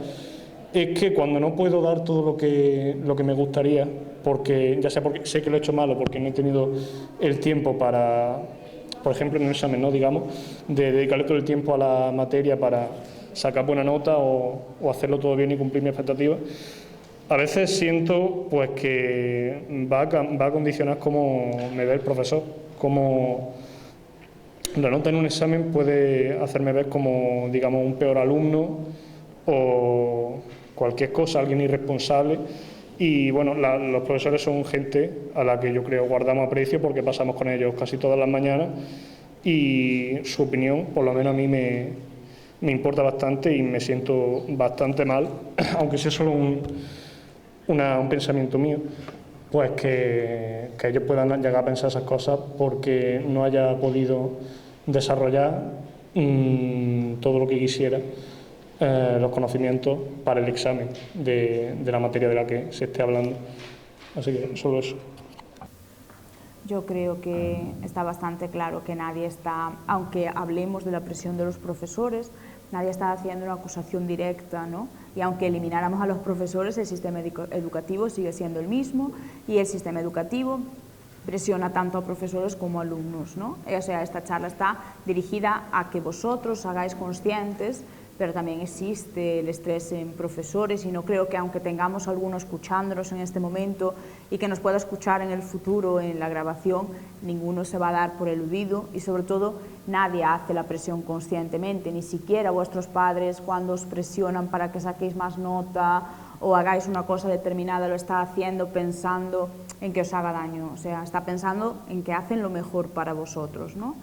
[SPEAKER 7] es que cuando no puedo dar todo lo que me gustaría, porque ya sea porque sé que lo he hecho mal o porque no he tenido el tiempo para, por ejemplo, en un examen, ¿no?, digamos, de dedicarle todo el tiempo a la materia para sacar buena nota o hacerlo todo bien y cumplir mi expectativa, a veces siento pues que va a condicionar cómo me ve el profesor, cómo la nota en un examen puede hacerme ver como, digamos, un peor alumno o cualquier cosa, alguien irresponsable. Y bueno, los profesores son gente a la que yo creo guardamos aprecio porque pasamos con ellos casi todas las mañanas y su opinión, por lo menos a mí me importa bastante y me siento bastante mal, aunque sea solo un pensamiento mío, pues que ellos puedan llegar a pensar esas cosas porque no haya podido desarrollar todo lo que quisiera, los conocimientos para el examen de la materia de la que se esté hablando. Así que solo eso.
[SPEAKER 1] Yo creo que está bastante claro que nadie está, aunque hablemos de la presión de los profesores, nadie está haciendo una acusación directa, ¿no? Y aunque elimináramos a los profesores, el sistema educativo sigue siendo el mismo y el sistema educativo presiona tanto a profesores como a alumnos, ¿no? O sea, esta charla está dirigida a que vosotros hagáis conscientes, pero también existe el estrés en profesores y no creo que aunque tengamos alguno escuchándonos en este momento y que nos pueda escuchar en el futuro en la grabación, ninguno se va a dar por eludido y sobre todo nadie hace la presión conscientemente, ni siquiera vuestros padres cuando os presionan para que saquéis más nota o hagáis una cosa determinada lo está haciendo pensando en que os haga daño, o sea, está pensando en que hacen lo mejor para vosotros, ¿no?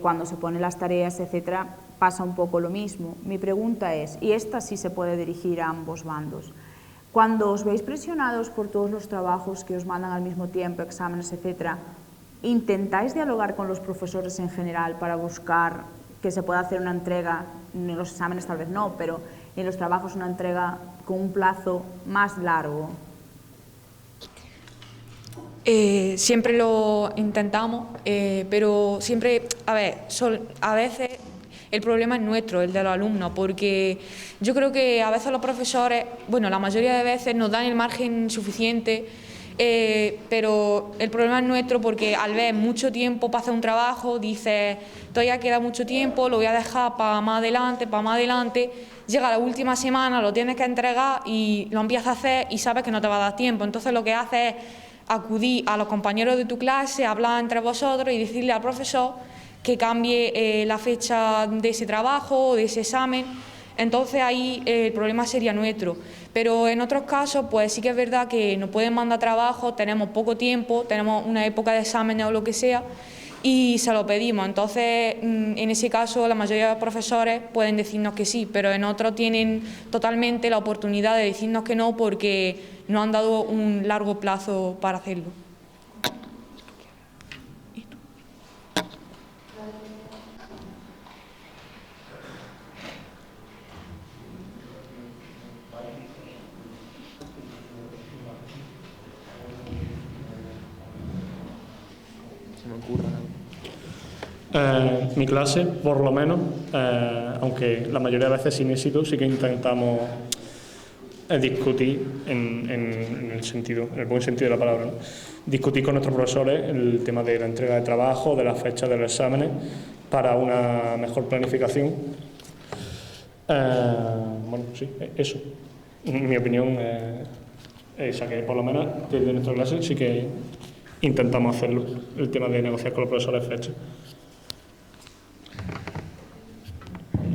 [SPEAKER 1] Cuando se ponen las tareas, etcétera, pasa un poco lo mismo. Mi pregunta es, y esta sí se puede dirigir a ambos bandos, cuando os veis presionados por todos los trabajos que os mandan al mismo tiempo, exámenes, etcétera, ¿intentáis dialogar con los profesores en general para buscar que se pueda hacer una entrega, en los exámenes tal vez no, pero en los trabajos una entrega con un plazo más largo?
[SPEAKER 4] Siempre lo intentamos, pero siempre, a veces el problema es nuestro, el de los alumnos, porque yo creo que a veces los profesores, bueno, la mayoría de veces nos dan el margen suficiente, pero el problema es nuestro porque al ver mucho tiempo para hacer un trabajo, dices, todavía queda mucho tiempo, lo voy a dejar para más adelante, llega la última semana, lo tienes que entregar y lo empiezas a hacer y sabes que no te va a dar tiempo, entonces lo que haces es acudir a los compañeros de tu clase, hablar entre vosotros y decirle al profesor que cambie la fecha de ese trabajo o de ese examen, Entonces ahí el problema sería nuestro. Pero en otros casos, pues sí que es verdad que nos pueden mandar trabajo, tenemos poco tiempo, tenemos una época de exámenes o lo que sea, y se lo pedimos. Entonces, en ese caso, la mayoría de los profesores pueden decirnos que sí, pero en otros tienen totalmente la oportunidad de decirnos que no porque no han dado un largo plazo para hacerlo.
[SPEAKER 7] Mi clase, por lo menos, aunque la mayoría de veces sin éxito, sí que intentamos discutir en el buen sentido de la palabra, ¿no? Discutir con nuestros profesores el tema de la entrega de trabajo, de la fecha de los exámenes, para una mejor planificación. Bueno, sí, eso. Mi opinión es esa, que por lo menos desde nuestra clase sí que intentamos hacerlo, el tema de negociar con los profesores fechas.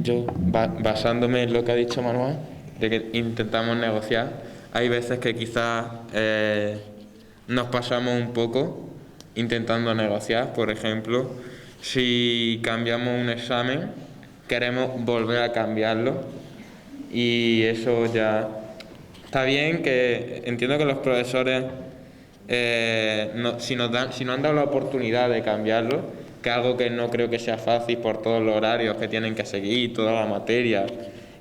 [SPEAKER 6] Yo, basándome en lo que ha dicho Manuel, de que intentamos negociar, hay veces que quizás nos pasamos un poco intentando negociar. Por ejemplo, si cambiamos un examen, queremos volver a cambiarlo, y eso ya está bien. Que entiendo que los profesores, si no han dado la oportunidad de cambiarlo, que es algo que no creo que sea fácil por todos los horarios que tienen que seguir, toda la materia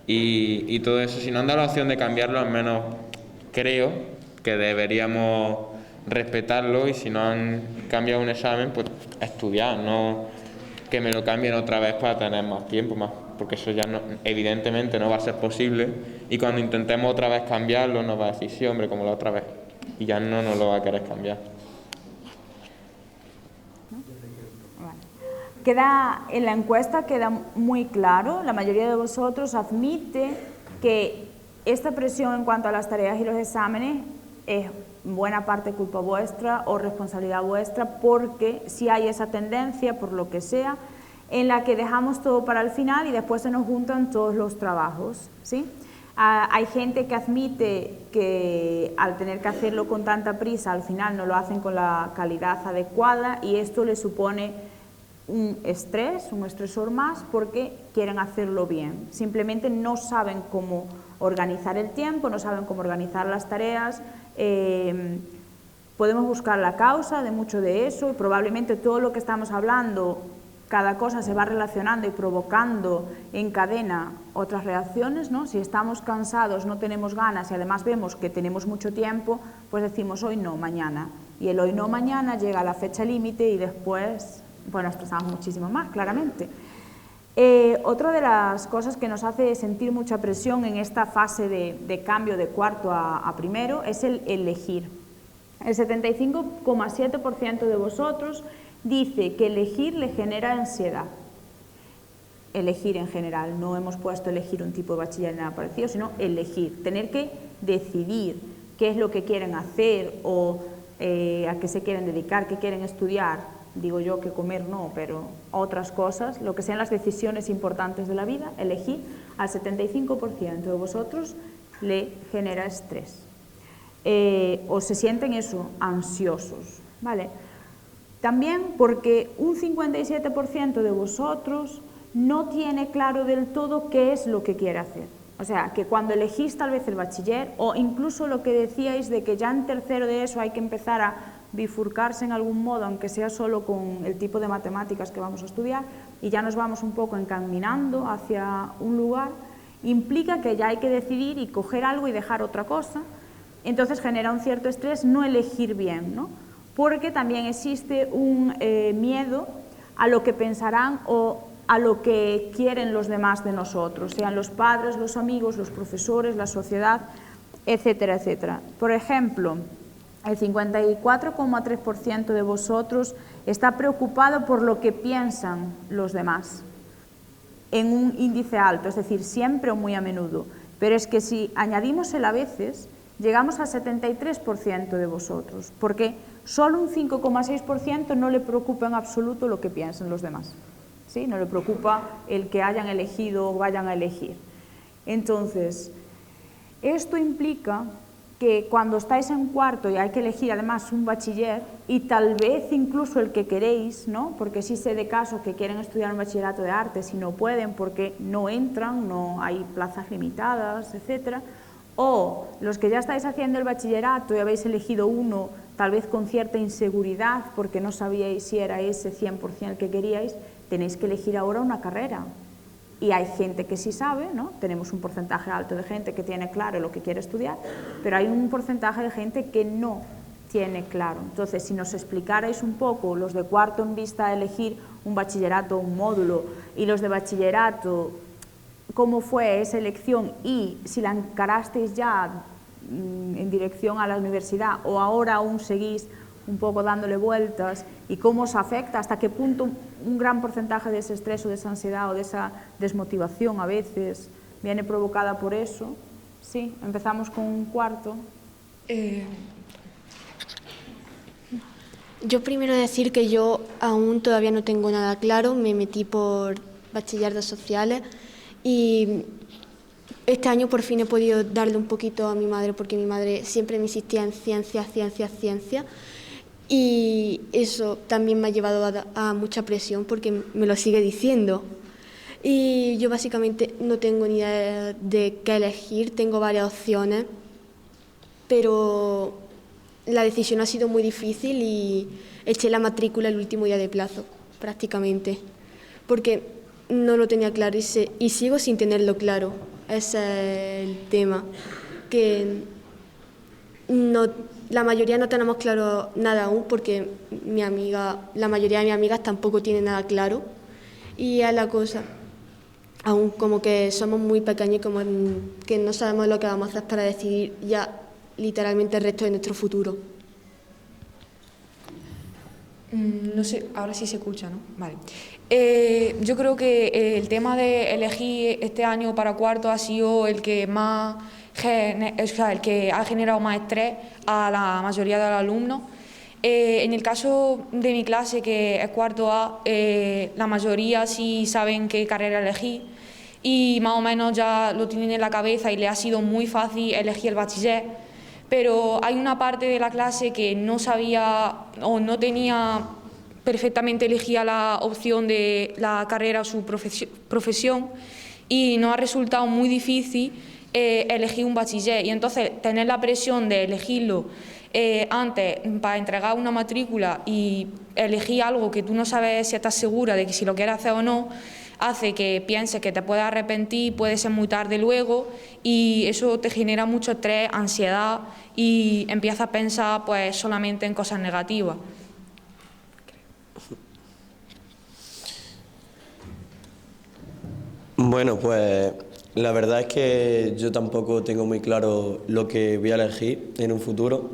[SPEAKER 6] y todo eso, si no han dado la opción de cambiarlo, al menos creo que deberíamos respetarlo, y si no han cambiado un examen, pues estudiar, no que me lo cambien otra vez para tener más tiempo, porque eso ya no, evidentemente no va a ser posible, y cuando intentemos otra vez cambiarlo nos va a decir sí, hombre, como la otra vez, y ya no nos lo va a querer cambiar.
[SPEAKER 1] Queda, en la encuesta queda muy claro, la mayoría de vosotros admite que esta presión en cuanto a las tareas y los exámenes es en buena parte culpa vuestra o responsabilidad vuestra, porque si hay esa tendencia, por lo que sea, en la que dejamos todo para el final y después se nos juntan todos los trabajos, ¿sí? Hay gente que admite que al tener que hacerlo con tanta prisa, al final no lo hacen con la calidad adecuada, y esto le supone un estrés, un estresor más, porque quieren hacerlo bien. Simplemente no saben cómo organizar el tiempo, no saben cómo organizar las tareas. Podemos buscar la causa de mucho de eso, y probablemente todo lo que estamos hablando, cada cosa se va relacionando y provocando en cadena otras reacciones, ¿no? Si estamos cansados, no tenemos ganas y además vemos que tenemos mucho tiempo, pues decimos hoy no, mañana. Y el hoy no, mañana llega a la fecha límite y después, bueno, estresamos muchísimo más, claramente. Otra de las cosas que nos hace sentir mucha presión en esta fase de cambio de cuarto a primero es el elegir. El 75,7% de vosotros dice que elegir le genera ansiedad. Elegir en general, no hemos puesto elegir un tipo de bachiller ni nada parecido, sino elegir, tener que decidir qué es lo que quieren hacer o a qué se quieren dedicar, qué quieren estudiar. Digo yo que comer no, pero otras cosas, lo que sean las decisiones importantes de la vida, elegir, al 75% de vosotros le genera estrés. O se sienten eso, ansiosos, ¿vale? También porque un 57% de vosotros no tiene claro del todo qué es lo que quiere hacer. O sea, que cuando elegís tal vez el bachiller, o incluso lo que decíais de que ya en tercero de eso hay que empezar a bifurcarse en algún modo, aunque sea solo con el tipo de matemáticas que vamos a estudiar, y ya nos vamos un poco encaminando hacia un lugar, implica que ya hay que decidir y coger algo y dejar otra cosa. Entonces genera un cierto estrés no elegir bien, ¿no? Porque también existe un miedo a lo que pensarán o a lo que quieren los demás de nosotros, sean los padres, los amigos, los profesores, la sociedad, etcétera, etcétera. Por ejemplo, el 54,3% de vosotros está preocupado por lo que piensan los demás, en un índice alto, es decir, siempre o muy a menudo. Pero es que si añadimos el a veces, llegamos al 73% de vosotros, porque solo un 5,6% no le preocupa en absoluto lo que piensan los demás, ¿sí? No le preocupa el que hayan elegido o vayan a elegir. Entonces, esto implica que cuando estáis en cuarto y hay que elegir además un bachiller, y tal vez incluso el que queréis, ¿no? Porque sí sé de casos que quieren estudiar un bachillerato de artes y no pueden porque no entran, no hay plazas limitadas, etcétera, o los que ya estáis haciendo el bachillerato y habéis elegido uno tal vez con cierta inseguridad porque no sabíais si era ese 100% el que queríais, tenéis que elegir ahora una carrera. Y hay gente que sí sabe, ¿no? Tenemos un porcentaje alto de gente que tiene claro lo que quiere estudiar, pero hay un porcentaje de gente que no tiene claro. Entonces, si nos explicarais un poco, los de cuarto en vista a elegir un bachillerato, un módulo, y los de bachillerato, cómo fue esa elección y si la encarasteis ya en dirección a la universidad o ahora aún seguís un poco dándole vueltas y cómo os afecta, hasta qué punto un gran porcentaje de ese estrés o de esa ansiedad o de esa desmotivación a veces viene provocada por eso. Sí, empezamos con un cuarto.
[SPEAKER 3] Yo primero decir que yo aún todavía no tengo nada claro, me metí por bachiller de sociales y este año por fin he podido darle un poquito a mi madre porque mi madre siempre me insistía en ciencia, ciencia, ciencia. Y eso también me ha llevado a mucha presión porque me lo sigue diciendo. Y yo básicamente no tengo ni idea de qué elegir, tengo varias opciones, pero la decisión ha sido muy difícil y eché la matrícula el último día de plazo, prácticamente, porque no lo tenía claro y sigo sin tenerlo claro. Ese es el tema, que la mayoría no tenemos claro nada aún porque la mayoría de mis amigas tampoco tienen nada claro y es la cosa. Aún como que somos muy pequeños y como que no sabemos lo que vamos a hacer para decidir ya literalmente el resto de nuestro futuro.
[SPEAKER 4] No sé, ahora sí se escucha, ¿no? Vale. Yo creo que el tema de elegir este año para cuarto ha sido el que el que ha generado más estrés a la mayoría de los alumnos. En el caso de mi clase, que es cuarto A, la mayoría sí saben qué carrera elegir y más o menos ya lo tienen en la cabeza y le ha sido muy fácil elegir el bachiller, pero hay una parte de la clase que no sabía o no tenía perfectamente elegida la opción de la carrera o su profesión y nos ha resultado muy difícil elegir un bachiller y entonces tener la presión de elegirlo antes para entregar una matrícula y elegir algo que tú no sabes si estás segura de que si lo quieres hacer o no, hace que pienses que te puedes arrepentir, puede ser muy tarde luego y eso te genera mucho estrés, ansiedad y empiezas a pensar pues solamente en cosas negativas.
[SPEAKER 2] Bueno, pues la verdad es que yo tampoco tengo muy claro lo que voy a elegir en un futuro.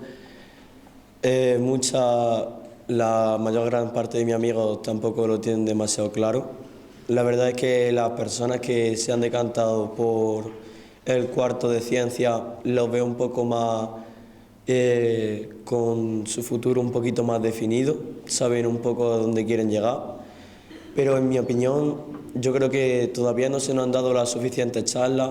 [SPEAKER 2] La mayor gran parte de mis amigos tampoco lo tienen demasiado claro. La verdad es que las personas que se han decantado por el cuarto de ciencia los veo un poco más con su futuro un poquito más definido, saben un poco a dónde quieren llegar, pero en mi opinión yo creo que todavía no se nos han dado las suficientes charlas,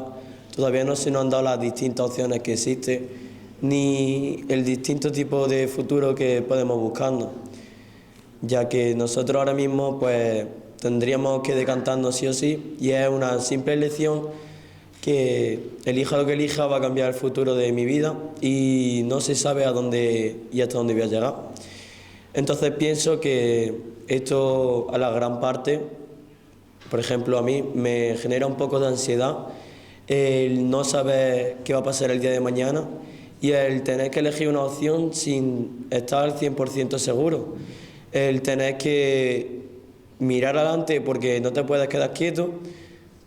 [SPEAKER 2] todavía no se nos han dado las distintas opciones que existen, ni el distinto tipo de futuro que podemos buscando, ya que nosotros ahora mismo pues tendríamos que decantarnos sí o sí y es una simple elección que elija lo que elija va a cambiar el futuro de mi vida y no se sabe a dónde y hasta dónde voy a llegar. Entonces pienso que esto a la gran parte, por ejemplo a mí, me genera un poco de ansiedad el no saber qué va a pasar el día de mañana y el tener que elegir una opción sin estar al 100% seguro, el tener que mirar adelante porque no te puedes quedar quieto,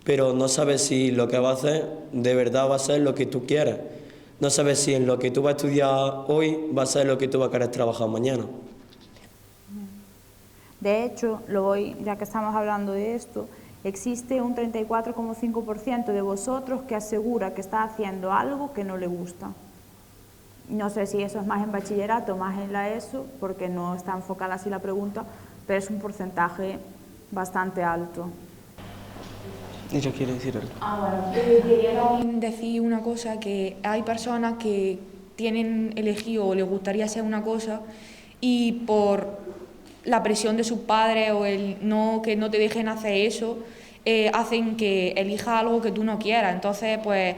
[SPEAKER 2] pero no sabes si lo que vas a hacer de verdad va a ser lo que tú quieres. No sabes si en lo que tú vas a estudiar hoy va a ser lo que tú vas a querer trabajar mañana.
[SPEAKER 1] De hecho, ya que estamos hablando de esto, existe un 34,5% de vosotros que asegura que está haciendo algo que no le gusta. No sé si eso es más en bachillerato o más en la ESO, porque no está enfocada así la pregunta, pero es un porcentaje bastante alto.
[SPEAKER 5] Ella quiere decir algo.
[SPEAKER 4] Quería también decir una cosa, que hay personas que tienen elegido o les gustaría hacer una cosa y por la presión de sus padres o el no que no te dejen hacer eso, hacen que elija algo que tú no quieras. Entonces, pues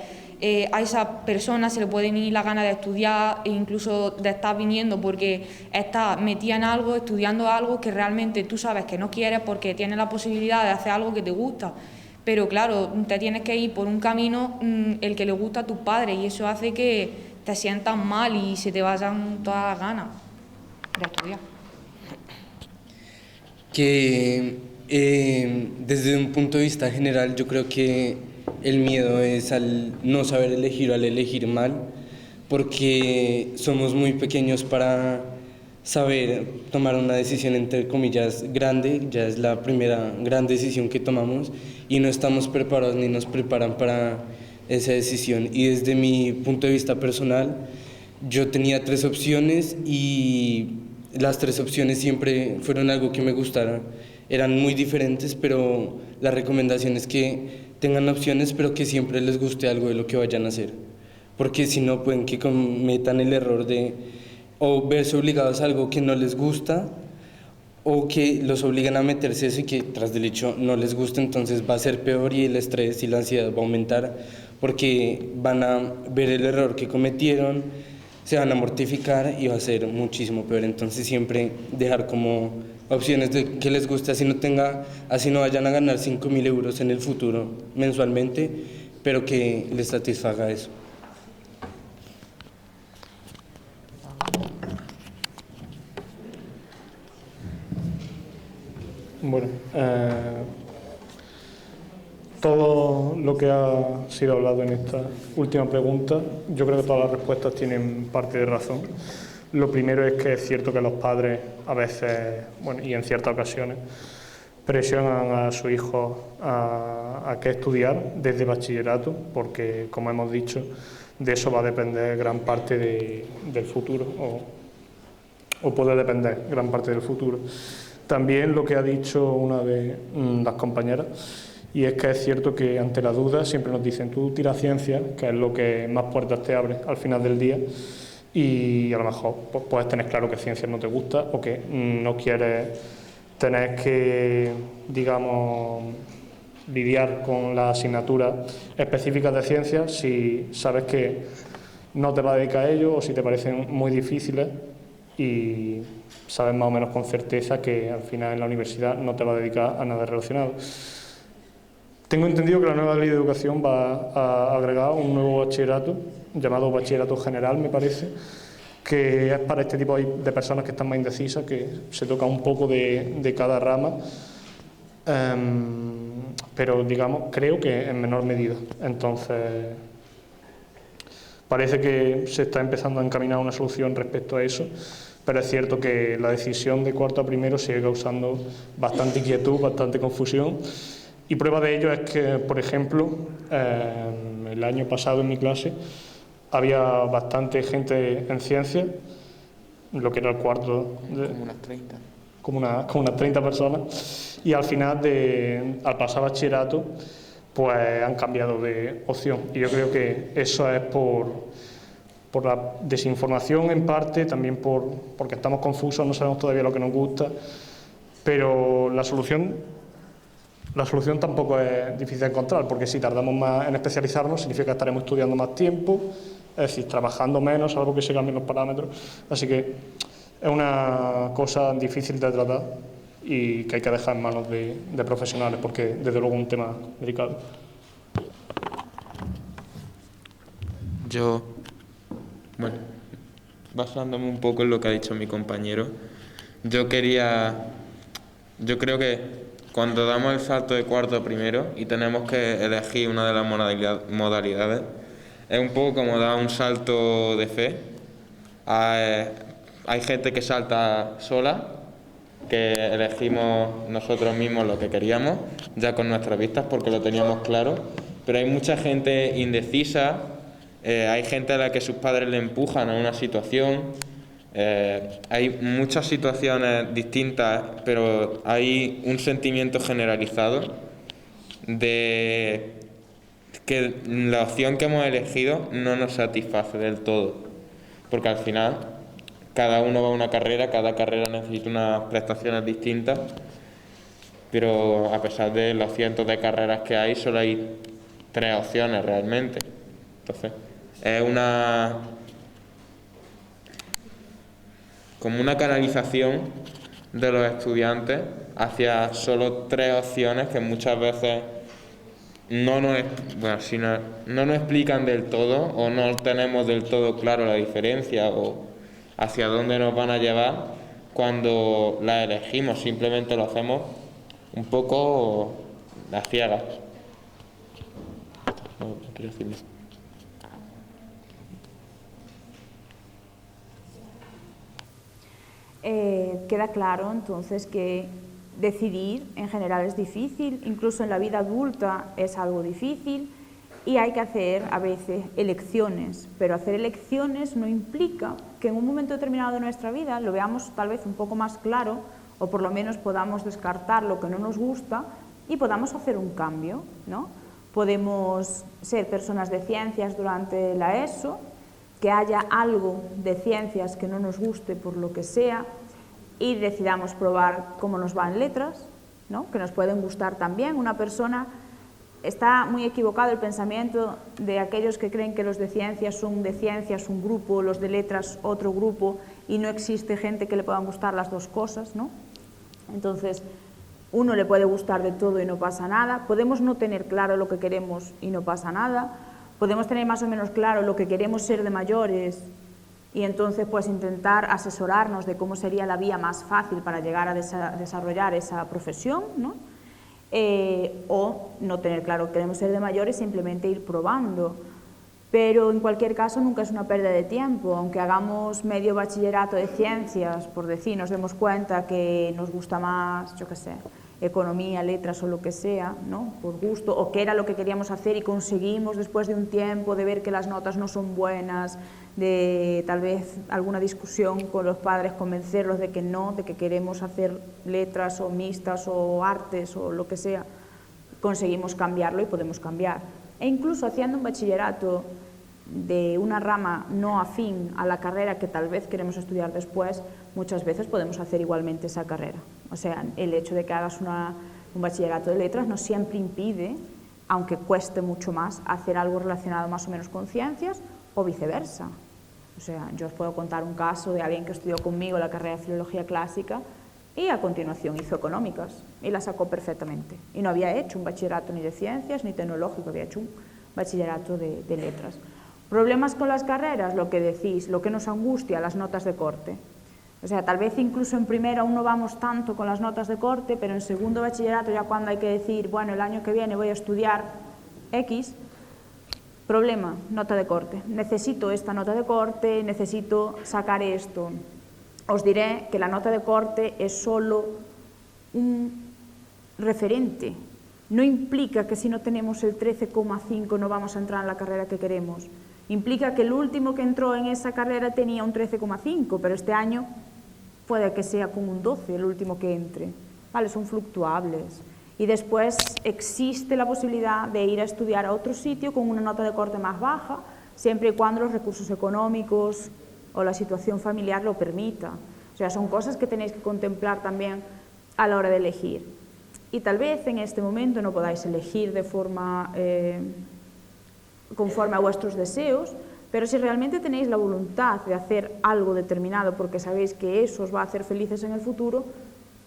[SPEAKER 4] a esa persona se le pueden ir la gana de estudiar e incluso de estar viniendo porque está metida en algo, estudiando algo que realmente tú sabes que no quieres porque tienes la posibilidad de hacer algo que te gusta. Pero claro, te tienes que ir por un camino el que le gusta a tus padres y eso hace que te sientas mal y se te vayan todas las ganas de estudiar.
[SPEAKER 5] Que desde un punto de vista general yo creo que el miedo es al no saber elegir o al elegir mal, porque somos muy pequeños para saber tomar una decisión entre comillas grande, ya es la primera gran decisión que tomamos y no estamos preparados ni nos preparan para esa decisión. Y desde mi punto de vista personal, yo tenía 3 opciones y las 3 opciones siempre fueron algo que me gustara. Eran muy diferentes, pero la recomendación es que tengan opciones, pero que siempre les guste algo de lo que vayan a hacer. Porque si no, pueden que cometan el error de o verse obligados a algo que no les gusta o que los obligan a meterse eso y que tras del hecho no les gusta, entonces va a ser peor y el estrés y la ansiedad va a aumentar porque van a ver el error que cometieron, se van a mortificar y va a ser muchísimo peor. Entonces siempre dejar como opciones de que les guste, así no vayan a ganar 5.000 euros en el futuro mensualmente, pero que les satisfaga eso.
[SPEAKER 7] Bueno, todo lo que ha sido hablado en esta última pregunta, yo creo que todas las respuestas tienen parte de razón. Lo primero es que es cierto que los padres a veces, bueno, y en ciertas ocasiones, presionan a su hijo a que estudiar desde bachillerato, porque, como hemos dicho, de eso va a depender gran parte del futuro, o puede depender gran parte del futuro. También lo que ha dicho una de las compañeras, y es que es cierto que ante la duda siempre nos dicen tú tira ciencia, que es lo que más puertas te abre al final del día, y a lo mejor pues, puedes tener claro que ciencia no te gusta o que no quieres tener que, digamos, lidiar con las asignaturas específicas de ciencia si sabes que no te vas a dedicar a ello o si te parecen muy difíciles y sabes más o menos con certeza que al final en la universidad no te vas a dedicar a nada relacionado. Tengo entendido que la nueva ley de educación va a agregar un nuevo bachillerato, llamado bachillerato general, me parece, que es para este tipo de personas que están más indecisas, que se toca un poco de cada rama, pero digamos, creo que en menor medida. Entonces, parece que se está empezando a encaminar una solución respecto a eso, pero es cierto que la decisión de cuarto a primero sigue causando bastante inquietud, bastante confusión. Y prueba de ello es que, por ejemplo, el año pasado en mi clase había bastante gente en ciencias, lo que era el cuarto.
[SPEAKER 6] Como unas 30.
[SPEAKER 7] Como unas 30 personas. Y al final, al pasar bachillerato, pues han cambiado de opción. Y yo creo que eso es por la desinformación en parte, también porque estamos confusos, no sabemos todavía lo que nos gusta, pero la solución tampoco es difícil de encontrar, porque si tardamos más en especializarnos, significa que estaremos estudiando más tiempo, es decir, trabajando menos, algo que se cambien los parámetros. Así que es una cosa difícil de tratar y que hay que dejar en manos de profesionales, porque desde luego es un tema delicado.
[SPEAKER 6] Bueno, basándome un poco en lo que ha dicho mi compañero, yo creo que cuando damos el salto de cuarto a primero y tenemos que elegir una de las modalidades, es un poco como dar un salto de fe. Hay gente que salta sola, que elegimos nosotros mismos lo que queríamos, ya con nuestras vistas porque lo teníamos claro, pero hay mucha gente indecisa, hay gente a la que sus padres le empujan a una situación. Hay muchas situaciones distintas, pero hay un sentimiento generalizado de que la opción que hemos elegido no nos satisface del todo, porque al final cada uno va a una carrera, cada carrera necesita unas prestaciones distintas, pero a pesar de los cientos de carreras que hay, solo hay 3 opciones realmente. Entonces, es como una canalización de los estudiantes hacia solo 3 opciones que muchas veces no nos explican del todo, o no tenemos del todo claro la diferencia o hacia dónde nos van a llevar cuando las elegimos. Simplemente lo hacemos un poco a ciegas. No quiero decirlo.
[SPEAKER 1] Queda claro entonces que decidir en general es difícil, incluso en la vida adulta es algo difícil y hay que hacer a veces elecciones, pero hacer elecciones no implica que en un momento determinado de nuestra vida lo veamos tal vez un poco más claro, o por lo menos podamos descartar lo que no nos gusta y podamos hacer un cambio, ¿no? Podemos ser personas de ciencias durante la ESO, que haya algo de ciencias que no nos guste por lo que sea y decidamos probar cómo nos va en letras, ¿no? Que nos pueden gustar también. Una persona, está muy equivocado el pensamiento de aquellos que creen que los de ciencias son de ciencias un grupo, los de letras otro grupo, y no existe gente que le puedan gustar las dos cosas, ¿no? Entonces, uno le puede gustar de todo y no pasa nada. Podemos no tener claro lo que queremos y no pasa nada. Podemos tener más o menos claro lo que queremos ser de mayores y entonces pues intentar asesorarnos de cómo sería la vía más fácil para llegar a desarrollar esa profesión, ¿no? O no tener claro que queremos ser de mayores, simplemente ir probando. Pero en cualquier caso nunca es una pérdida de tiempo, aunque hagamos medio bachillerato de ciencias, por decir, nos demos cuenta que nos gusta más, yo qué sé, economía, letras o lo que sea, ¿no? Por gusto, o que era lo que queríamos hacer y conseguimos después de un tiempo de ver que las notas no son buenas, de tal vez alguna discusión con los padres, convencerlos de que no, de que queremos hacer letras o mixtas o artes o lo que sea, conseguimos cambiarlo y podemos cambiar. E incluso haciendo un bachillerato de una rama no afín a la carrera que tal vez queremos estudiar después, muchas veces podemos hacer igualmente esa carrera. O sea, el hecho de que hagas un bachillerato de letras no siempre impide, aunque cueste mucho más, hacer algo relacionado más o menos con ciencias o viceversa. O sea, yo os puedo contar un caso de alguien que estudió conmigo la carrera de Filología Clásica y a continuación hizo Económicas y la sacó perfectamente. Y no había hecho un bachillerato ni de ciencias ni tecnológico, había hecho un bachillerato de letras. ¿Problemas con las carreras? Lo que decís, lo que nos angustia, las notas de corte. O sea, tal vez incluso en primero aún no vamos tanto con las notas de corte, pero en segundo bachillerato, ya cuando hay que decir, bueno, el año que viene voy a estudiar X, problema, nota de corte. Necesito esta nota de corte, necesito sacar esto. Os diré que la nota de corte es solo un referente. No implica que si no tenemos el 13,5 no vamos a entrar en la carrera que queremos. Implica que el último que entró en esa carrera tenía un 13,5, pero este año puede que sea con un 12 el último que entre. Vale, son fluctuables. Y después existe la posibilidad de ir a estudiar a otro sitio con una nota de corte más baja, siempre y cuando los recursos económicos o la situación familiar lo permita. O sea, son cosas que tenéis que contemplar también a la hora de elegir. Y tal vez en este momento no podáis elegir de forma conforme a vuestros deseos, pero si realmente tenéis la voluntad de hacer algo determinado porque sabéis que eso os va a hacer felices en el futuro,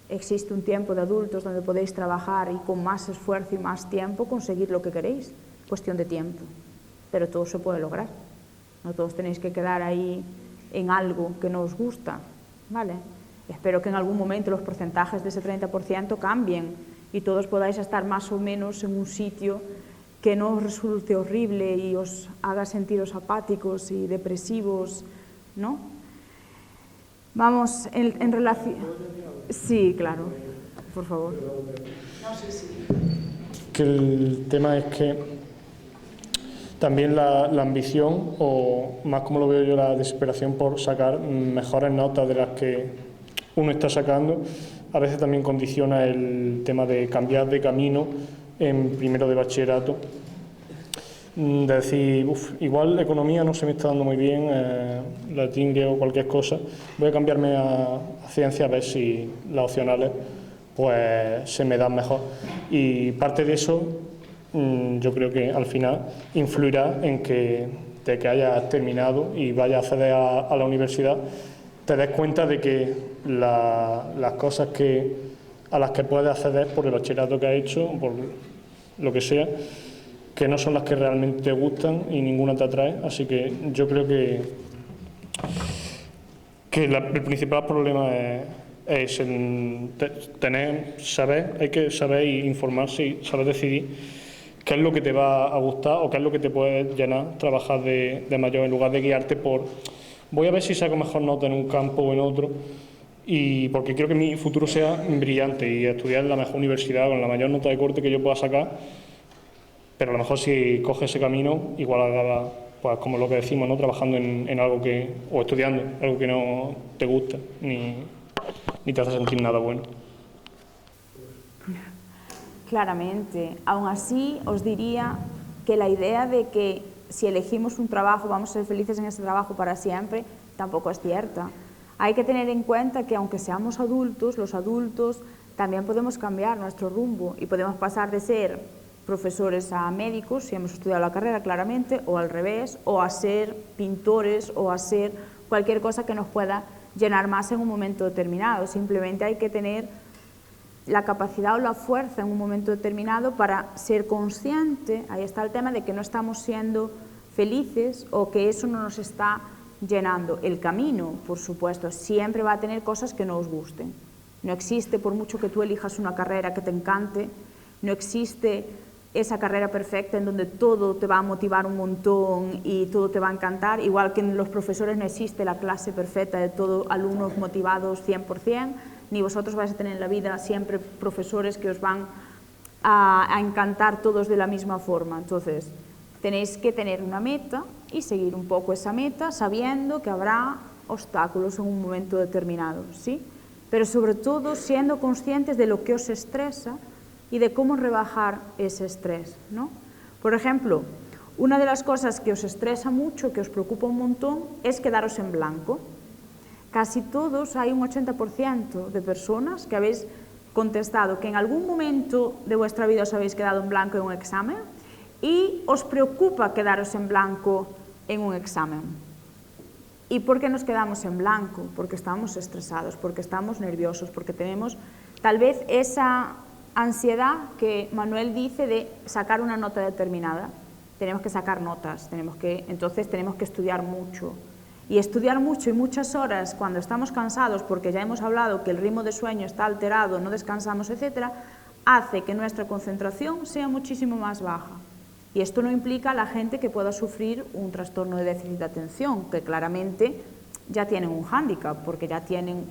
[SPEAKER 1] existe un tiempo de adultos donde podéis trabajar y con más esfuerzo y más tiempo conseguir lo que queréis. Cuestión de tiempo, pero todo se puede lograr. No todos tenéis que quedar ahí en algo que no os gusta, ¿vale? Espero que en algún momento los porcentajes de ese 30% cambien y todos podáis estar más o menos en un sitio que no os resulte horrible y os haga sentiros apáticos y depresivos, ¿no? Vamos, en relación... Sí, claro, por favor.
[SPEAKER 7] Que el tema es que también la ambición, o más como lo veo yo, la desesperación por sacar mejores notas de las que uno está sacando, a veces también condiciona el tema de cambiar de camino en primero de bachillerato, decir, igual economía no se me está dando muy bien, latín, griego, cualquier cosa, voy a cambiarme a ciencia a ver si las opcionales pues se me dan mejor. Y parte de eso yo creo que al final influirá en que de que hayas terminado y vayas a acceder a la universidad, te des cuenta de que las cosas a las que puedes acceder por el bachillerato que has hecho, por lo que sea, que no son las que realmente te gustan y ninguna te atrae. Así que yo creo que el principal problema es hay que saber informarse y saber decidir qué es lo que te va a gustar o qué es lo que te puede llenar, trabajar de mayor en lugar de guiarte por voy a ver si saco mejor nota en un campo o en otro, y porque quiero que mi futuro sea brillante y estudiar en la mejor universidad con la mayor nota de corte que yo pueda sacar, pero a lo mejor si coges ese camino igual acaba, pues como lo que decimos, ¿no? Trabajando en algo o estudiando algo que no te gusta ni te hace sentir nada bueno.
[SPEAKER 1] Claramente. Aún así, os diría que la idea de que si elegimos un trabajo vamos a ser felices en ese trabajo para siempre, tampoco es cierta. Hay que tener en cuenta que aunque seamos adultos, los adultos también podemos cambiar nuestro rumbo y podemos pasar de ser profesores a médicos, si hemos estudiado la carrera claramente, o al revés, o a ser pintores, o a ser cualquier cosa que nos pueda llenar más en un momento determinado. Simplemente hay que tener la capacidad o la fuerza en un momento determinado para ser consciente, ahí está el tema de que no estamos siendo felices o que eso no nos está llenando. El camino, por supuesto, siempre va a tener cosas que no os gusten. No existe, por mucho que tú elijas una carrera que te encante, no existe esa carrera perfecta en donde todo te va a motivar un montón y todo te va a encantar, igual que en los profesores no existe la clase perfecta de todos alumnos motivados 100%, ni vosotros vais a tener en la vida siempre profesores que os van a encantar todos de la misma forma. Entonces, tenéis que tener una meta y seguir un poco esa meta sabiendo que habrá obstáculos en un momento determinado, ¿sí? Pero sobre todo siendo conscientes de lo que os estresa y de cómo rebajar ese estrés, ¿no? Por ejemplo, una de las cosas que os estresa mucho, que os preocupa un montón, es quedaros en blanco. Casi todos, hay un 80% de personas que habéis contestado que en algún momento de vuestra vida os habéis quedado en blanco en un examen y os preocupa quedaros en blanco en un examen. ¿Y por qué nos quedamos en blanco? Porque estamos estresados, porque estamos nerviosos, porque tenemos tal vez esa ansiedad que Manuel dice de sacar una nota determinada. Tenemos que sacar notas, entonces tenemos que estudiar mucho. Y estudiar mucho y muchas horas cuando estamos cansados, porque ya hemos hablado que el ritmo de sueño está alterado, no descansamos, etcétera, hace que nuestra concentración sea muchísimo más baja. Y esto no implica a la gente que pueda sufrir un trastorno de déficit de atención, que claramente ya tienen un hándicap, porque ya tienen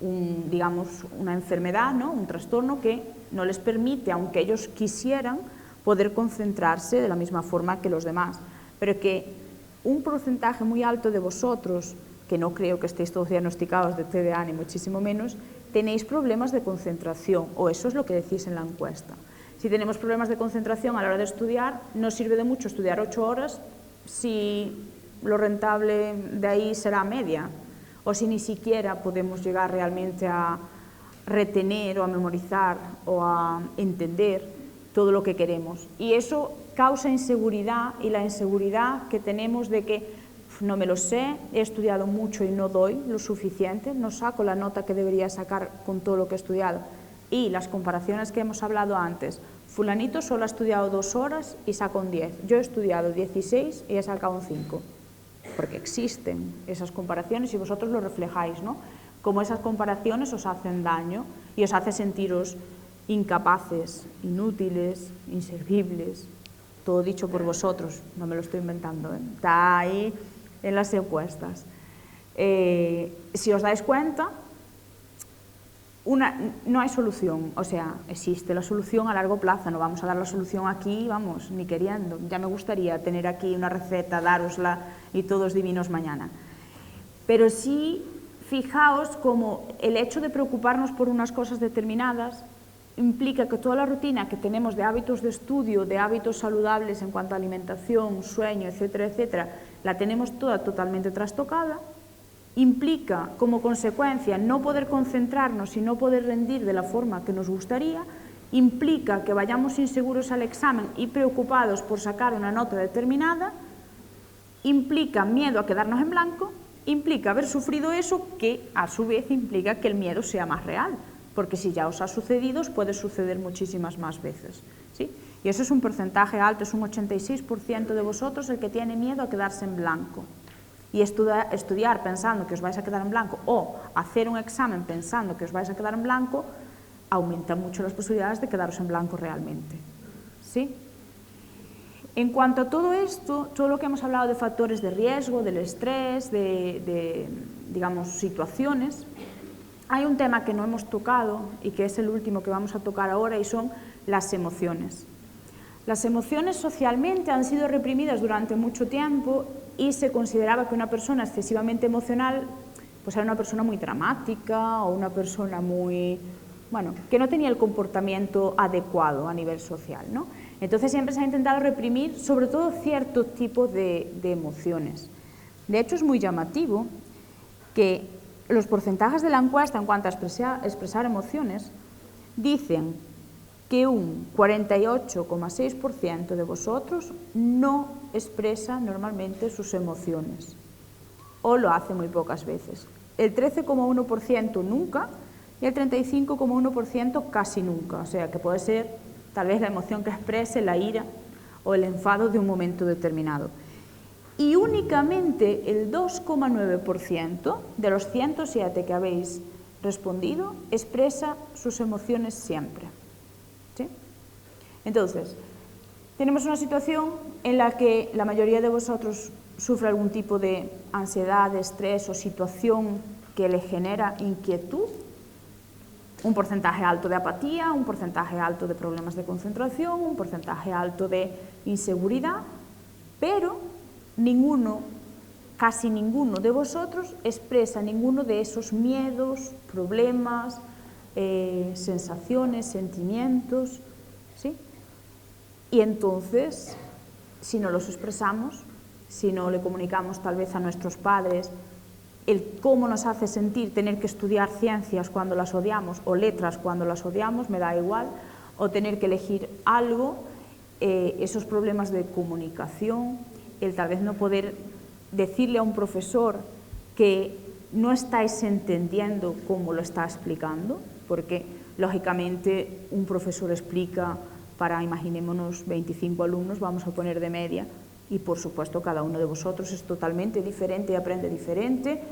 [SPEAKER 1] una enfermedad, ¿no? Un trastorno que no les permite, aunque ellos quisieran, poder concentrarse de la misma forma que los demás. Pero que un porcentaje muy alto de vosotros, que no creo que estéis todos diagnosticados de TDA ni muchísimo menos, tenéis problemas de concentración, o eso es lo que decís en la encuesta. Si tenemos problemas de concentración a la hora de estudiar, no sirve de mucho estudiar 8 horas si lo rentable de ahí será media, o si ni siquiera podemos llegar realmente a retener o a memorizar o a entender todo lo que queremos. Y eso causa inseguridad, y la inseguridad que tenemos de que no me lo sé, he estudiado mucho y no doy lo suficiente, no saco la nota que debería sacar con todo lo que he estudiado. Y las comparaciones que hemos hablado antes, fulanito solo ha estudiado 2 horas y saca un 10, yo he estudiado 16 y he sacado un 5, porque existen esas comparaciones y vosotros lo reflejáis, ¿no? Como esas comparaciones os hacen daño y os hace sentiros incapaces, inútiles, inservibles, todo dicho por vosotros, no me lo estoy inventando, ¿eh? Está ahí en las encuestas. Si os dais cuenta, no hay solución, o sea, existe la solución a largo plazo, no vamos a dar la solución aquí, vamos, ni queriendo. Ya me gustaría tener aquí una receta, dárosla y todos divinos mañana. Pero sí, fijaos como el hecho de preocuparnos por unas cosas determinadas implica que toda la rutina que tenemos de hábitos de estudio, de hábitos saludables en cuanto a alimentación, sueño, etcétera, etcétera, la tenemos toda totalmente trastocada. Implica, como consecuencia, no poder concentrarnos y no poder rendir de la forma que nos gustaría. Implica que vayamos inseguros al examen y preocupados por sacar una nota determinada. Implica miedo a quedarnos en blanco. Implica haber sufrido eso, que a su vez implica que el miedo sea más real, porque si ya os ha sucedido, os puede suceder muchísimas más veces, ¿sí? Y eso es un porcentaje alto, es un 86% de vosotros el que tiene miedo a quedarse en blanco. Y estudiar pensando que os vais a quedar en blanco o hacer un examen pensando que os vais a quedar en blanco aumenta mucho las posibilidades de quedaros en blanco realmente, ¿sí? En cuanto a todo esto, todo lo que hemos hablado de factores de riesgo, del estrés, digamos, situaciones, hay un tema que no hemos tocado y que es el último que vamos a tocar ahora, y son las emociones. Las emociones socialmente han sido reprimidas durante mucho tiempo y se consideraba que una persona excesivamente emocional pues era una persona muy dramática o una persona muy, bueno, que no tenía el comportamiento adecuado a nivel social, ¿no? Entonces siempre se ha intentado reprimir sobre todo cierto tipo de emociones. De hecho es muy llamativo que los porcentajes de la encuesta en cuanto a expresar emociones dicen que un 48,6% de vosotros no expresa normalmente sus emociones o lo hace muy pocas veces. El 13,1% nunca y el 35,1% casi nunca. O sea que puede ser tal vez la emoción que exprese, la ira o el enfado de un momento determinado. Y únicamente el 2,9% de los 107 que habéis respondido expresa sus emociones siempre. ¿Sí? Entonces, tenemos una situación en la que la mayoría de vosotros sufre algún tipo de ansiedad, de estrés o situación que le genera inquietud, un porcentaje alto de apatía, un porcentaje alto de problemas de concentración, un porcentaje alto de inseguridad, pero ninguno, casi ninguno de vosotros expresa ninguno de esos miedos, problemas, sensaciones, sentimientos, ¿sí? Y entonces, si no los expresamos, si no le comunicamos tal vez a nuestros padres el cómo nos hace sentir tener que estudiar ciencias cuando las odiamos o letras cuando las odiamos, me da igual, o tener que elegir algo, esos problemas de comunicación, el tal vez no poder decirle a un profesor que no estáis entendiendo cómo lo está explicando, porque lógicamente un profesor explica para, imaginémonos, 25 alumnos, vamos a poner de media, y por supuesto cada uno de vosotros es totalmente diferente y aprende diferente,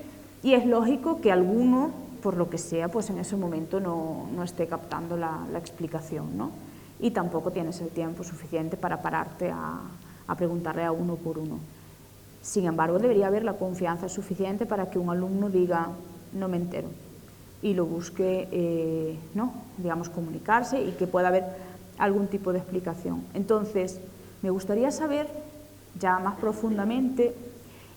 [SPEAKER 1] y es lógico que alguno, por lo que sea, pues en ese momento no esté captando la explicación, ¿no? Y tampoco tienes el tiempo suficiente para pararte a preguntarle a uno por uno. Sin embargo, debería haber la confianza suficiente para que un alumno diga, no me entero, y lo busque, ¿no? Digamos, comunicarse y que pueda haber algún tipo de explicación. Entonces, me gustaría saber ya más profundamente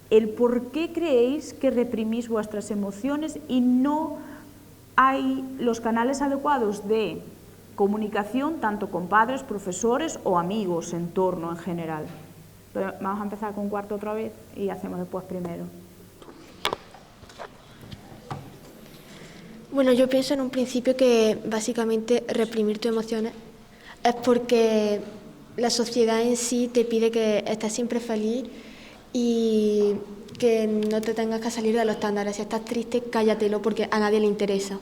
[SPEAKER 1] el por qué creéis que reprimís vuestras emociones y no hay los canales adecuados de comunicación tanto con padres, profesores o amigos, entorno en general. Pero vamos a empezar con cuarto otra vez y hacemos después primero.
[SPEAKER 3] Bueno, yo pienso en un principio que básicamente reprimir tus emociones es porque la sociedad en sí te pide que estés siempre feliz y que no te tengas que salir de los estándares. Si estás triste, cállatelo porque a nadie le interesa.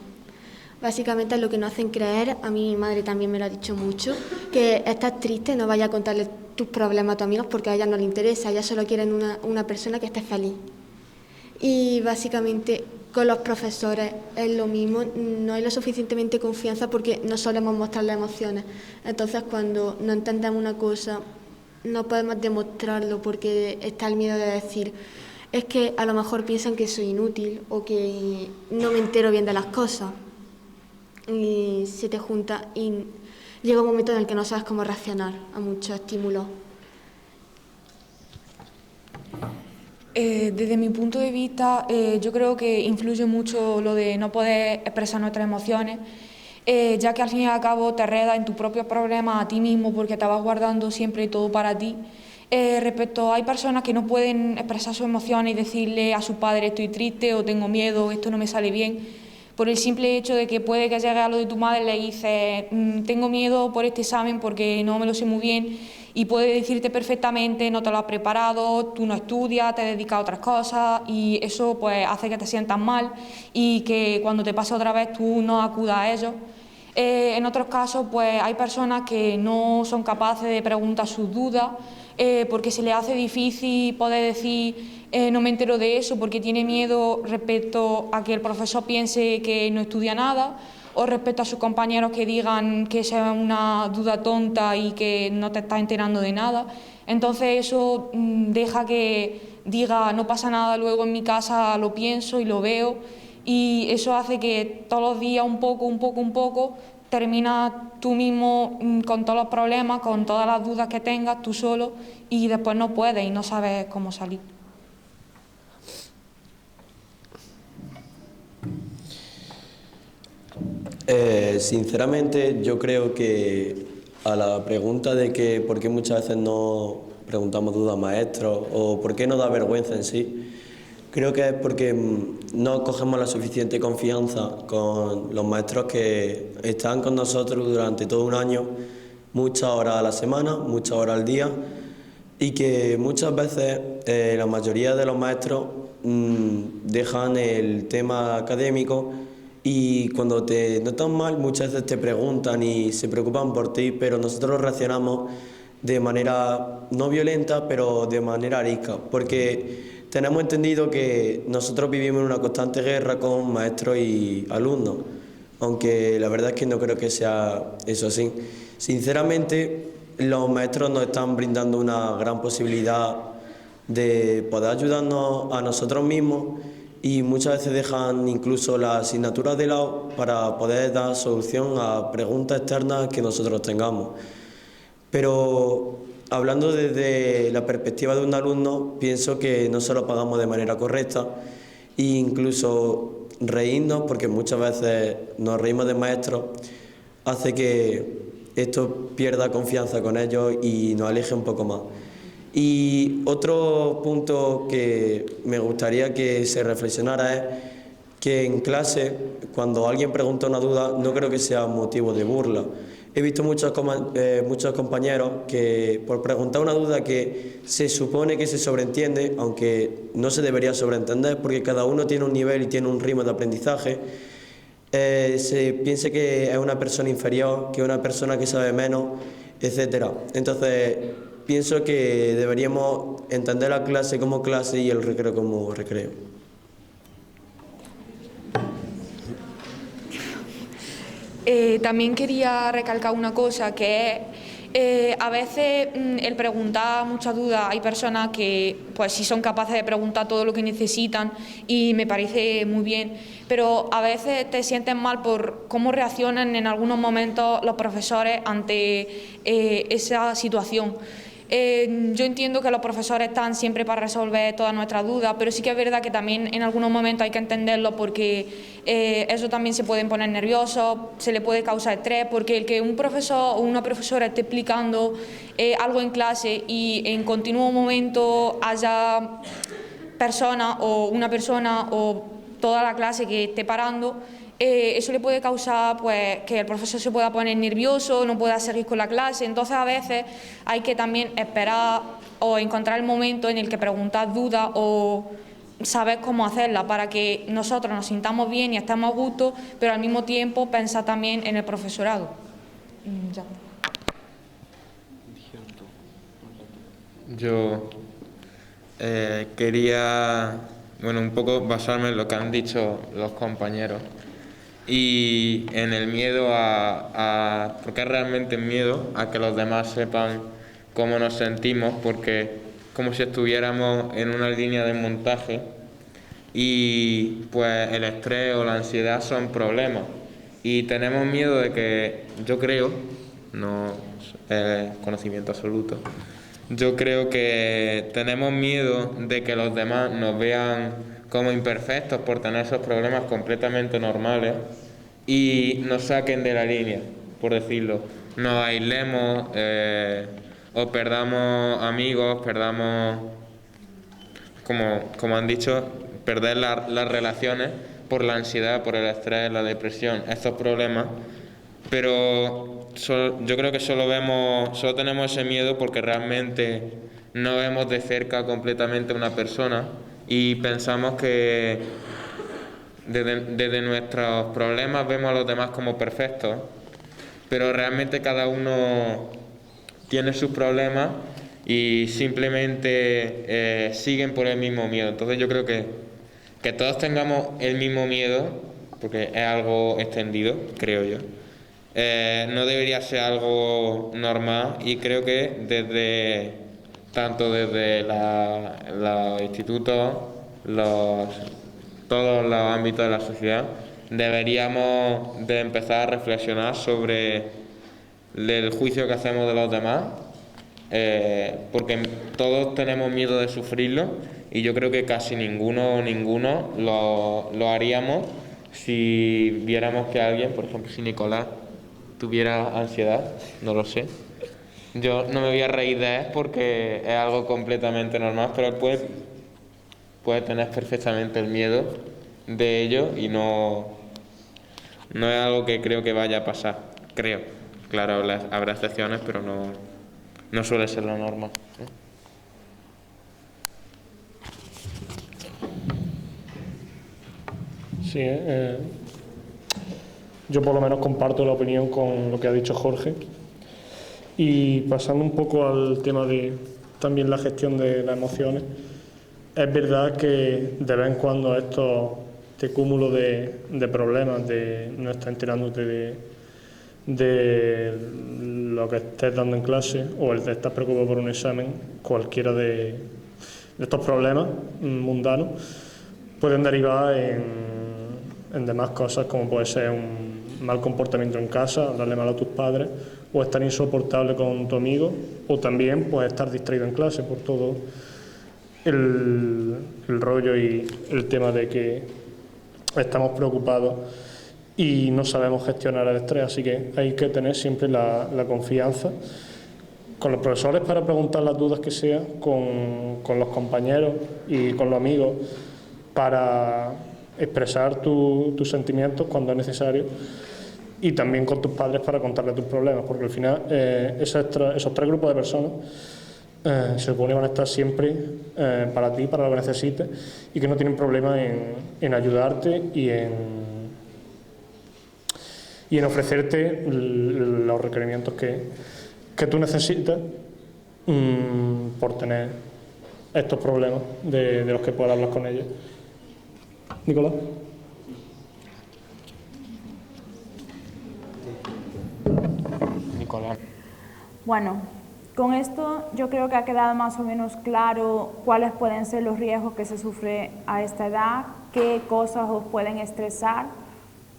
[SPEAKER 3] Básicamente es lo que nos hacen creer, a mí mi madre también me lo ha dicho mucho, que estás triste, no vayas a contarle tus problemas a tus amigos porque a ellas no les interesa, ellas solo quieren una persona que esté feliz. Y básicamente con los profesores es lo mismo, no hay lo suficientemente confianza porque no solemos mostrar las emociones. Entonces cuando no entendemos una cosa no podemos demostrarlo porque está el miedo de decir es que a lo mejor piensan que soy inútil o que no me entero bien de las cosas. Y se te junta y llega un momento en el que no sabes cómo reaccionar a muchos estímulos.
[SPEAKER 4] Desde mi punto de vista, yo creo que influye mucho lo de no poder expresar nuestras emociones, ya que al fin y al cabo te enredas en tus propios problemas a ti mismo porque te vas guardando siempre todo para ti. Respecto, hay personas que no pueden expresar sus emociones y decirle a su padre estoy triste o tengo miedo, esto no me sale bien, por el simple hecho de que puede que llegue a lo de tu madre y le dices tengo miedo por este examen porque no me lo sé muy bien, y puede decirte perfectamente no te lo has preparado, tú no estudias, te dedicas a otras cosas, y eso pues hace que te sientas mal y que cuando te pase otra vez tú no acudas a ellos. En otros casos pues hay personas que no son capaces de preguntar sus dudas porque se les hace difícil poder decir no me entero de eso, porque tiene miedo respecto a que el profesor piense que no estudia nada, o respecto a sus compañeros que digan que sea una duda tonta y que no te estás enterando de nada. Entonces eso deja que diga no pasa nada, luego en mi casa lo pienso y lo veo, y eso hace que todos los días un poco terminas tú mismo con todos los problemas, con todas las dudas que tengas tú solo, y después no puedes y no sabes cómo salir.
[SPEAKER 2] Sinceramente, yo creo que a la pregunta de que por qué muchas veces no preguntamos dudas a maestros o por qué nos da vergüenza en sí, creo que es porque no cogemos la suficiente confianza con los maestros que están con nosotros durante todo un año, muchas horas a la semana, muchas horas al día, y que muchas veces la mayoría de los maestros dejan el tema académico, y cuando te notan mal muchas veces te preguntan y se preocupan por ti, pero nosotros reaccionamos de manera no violenta, pero de manera arisca, porque tenemos entendido que nosotros vivimos en una constante guerra con maestros y alumnos, aunque la verdad es que no creo que sea eso así. Sinceramente, los maestros nos están brindando una gran posibilidad de poder ayudarnos a nosotros mismos, y muchas veces dejan incluso las asignaturas de lado para poder dar solución a preguntas externas que nosotros tengamos. Pero hablando desde la perspectiva de un alumno, pienso que no se lo pagamos de manera correcta, e incluso reírnos, porque muchas veces nos reímos de maestros, hace que esto pierda confianza con ellos y nos aleje un poco más. Y otro punto que me gustaría que se reflexionara es que en clase, cuando alguien pregunta una duda, no creo que sea motivo de burla. He visto muchos compañeros que por preguntar una duda que se supone que se sobreentiende, aunque no se debería sobreentender porque cada uno tiene un nivel y tiene un ritmo de aprendizaje, se piensa que es una persona inferior, que es una persona que sabe menos, etcétera. Entonces, pienso que deberíamos entender la clase como clase y el recreo como recreo.
[SPEAKER 4] También quería recalcar una cosa, que es a veces el preguntar muchas dudas. Hay personas que pues sí son capaces de preguntar todo lo que necesitan y me parece muy bien, pero a veces te sientes mal por cómo reaccionan en algunos momentos los profesores ante esa situación. Yo entiendo que los profesores están siempre para resolver todas nuestras dudas, pero sí que es verdad que también en algunos momentos hay que entenderlo, porque eso también se pueden poner nerviosos, se le puede causar estrés, porque el que un profesor o una profesora esté explicando algo en clase y en continuo momento haya personas o una persona o toda la clase que esté parando, eso le puede causar pues, que el profesor se pueda poner nervioso, no pueda seguir con la clase. Entonces a veces hay que también esperar o encontrar el momento en el que preguntar dudas o saber cómo hacerla para que nosotros nos sintamos bien y estemos a gusto, pero al mismo tiempo pensar también en el profesorado. Ya.
[SPEAKER 6] Yo quería, un poco basarme en lo que han dicho los compañeros y en el miedo porque es realmente miedo a que los demás sepan cómo nos sentimos, porque como si estuviéramos en una línea de montaje y pues el estrés o la ansiedad son problemas y tenemos miedo de que, yo creo, no es conocimiento absoluto, yo creo que tenemos miedo de que los demás nos vean como imperfectos por tener esos problemas completamente normales, y nos saquen de la línea, por decirlo. Nos aislemos o perdamos amigos, perdamos, como han dicho, perder las relaciones por la ansiedad, por el estrés, la depresión, estos problemas. Pero yo creo que solo tenemos ese miedo porque realmente no vemos de cerca completamente a una persona y pensamos que desde nuestros problemas vemos a los demás como perfectos, pero realmente cada uno tiene sus problemas y simplemente siguen por el mismo miedo. Entonces yo creo que todos tengamos el mismo miedo, porque es algo extendido, creo yo. No debería ser algo normal y creo que tanto desde los institutos, todos los ámbitos de la sociedad, deberíamos de empezar a reflexionar sobre el juicio que hacemos de los demás, porque todos tenemos miedo de sufrirlo y yo creo que casi ninguno lo haríamos si viéramos que alguien, por ejemplo, si Nicolás tuviera ansiedad, no lo sé. Yo no me voy a reír de él porque es algo completamente normal, pero él puede tener perfectamente el miedo de ello y no es algo que creo que vaya a pasar, creo. Claro, habrá excepciones, pero no suele ser lo normal.
[SPEAKER 7] Sí, yo por lo menos comparto la opinión con lo que ha dicho Jorge. Y pasando un poco al tema de también la gestión de las emociones, es verdad que de vez en cuando este cúmulo de problemas, de no estar enterándote de lo que estés dando en clase o el de estar preocupado por un examen, cualquiera de estos problemas mundanos pueden derivar en demás cosas, como puede ser un mal comportamiento en casa, hablarle mal a tus padres, o estar insoportable con tu amigo, o también pues estar distraído en clase por todo el rollo y el tema de que estamos preocupados y no sabemos gestionar el estrés. Así que hay que tener siempre la confianza con los profesores para preguntar las dudas que sean, con los compañeros y con los amigos para expresar tus sentimientos cuando es necesario, y también con tus padres para contarle tus problemas, porque al final esos tres grupos de personas se supone que van a estar siempre para ti, para lo que necesites, y que no tienen problema en ayudarte y en ofrecerte los requerimientos que tú necesitas por tener estos problemas de los que puedas hablar con ellos. Nicolás.
[SPEAKER 1] Bueno, con esto yo creo que ha quedado más o menos claro cuáles pueden ser los riesgos que se sufre a esta edad, qué cosas os pueden estresar.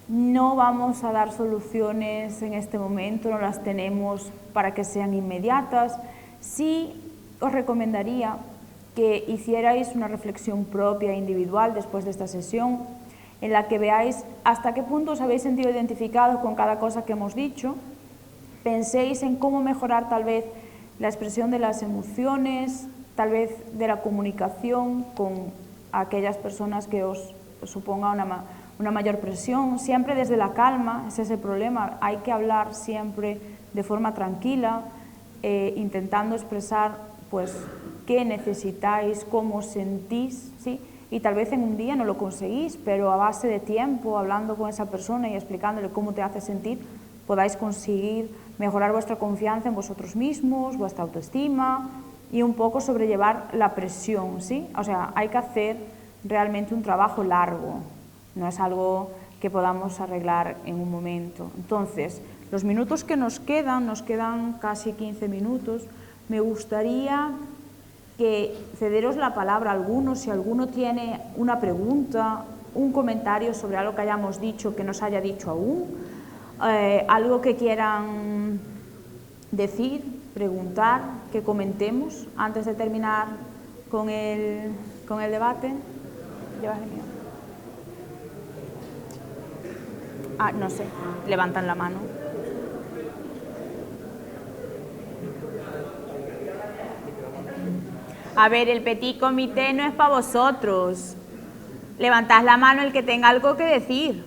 [SPEAKER 1] No vamos a dar soluciones en este momento, no las tenemos para que sean inmediatas. Sí os recomendaría que hicierais una reflexión propia e individual después de esta sesión, en la que veáis hasta qué punto os habéis sentido identificados con cada cosa que hemos dicho. Penséis en cómo mejorar tal vez la expresión de las emociones, tal vez de la comunicación con aquellas personas que os suponga una mayor presión, siempre desde la calma. Ese es el problema, hay que hablar siempre de forma tranquila, intentando expresar pues qué necesitáis, cómo os sentís, ¿sí? Y tal vez en un día no lo conseguís, pero a base de tiempo, hablando con esa persona y explicándole cómo te hace sentir, podáis conseguir mejorar vuestra confianza en vosotros mismos, vuestra autoestima y un poco sobrellevar la presión, ¿sí? O sea, hay que hacer realmente un trabajo largo, no es algo que podamos arreglar en un momento. Entonces, los minutos que nos quedan casi 15 minutos, me gustaría que cederos la palabra a alguno, si alguno tiene una pregunta, un comentario sobre algo que hayamos dicho, que nos haya dicho aún, algo que quieran decir, preguntar, que comentemos antes de terminar con el debate. Ah, no sé, levantan la mano. A ver, el petit comité no es para vosotros. Levantad la mano el que tenga algo que decir.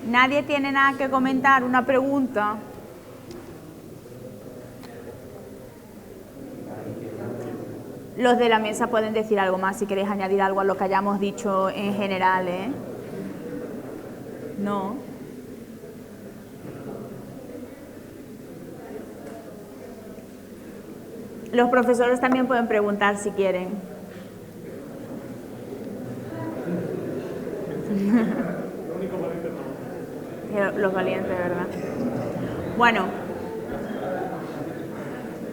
[SPEAKER 1] ¿Nadie tiene nada que comentar? ¿Una pregunta? Los de la mesa pueden decir algo más si queréis añadir algo a lo que hayamos dicho en general, ¿eh? No. Los profesores también pueden preguntar si quieren. Los valientes, ¿verdad? Bueno,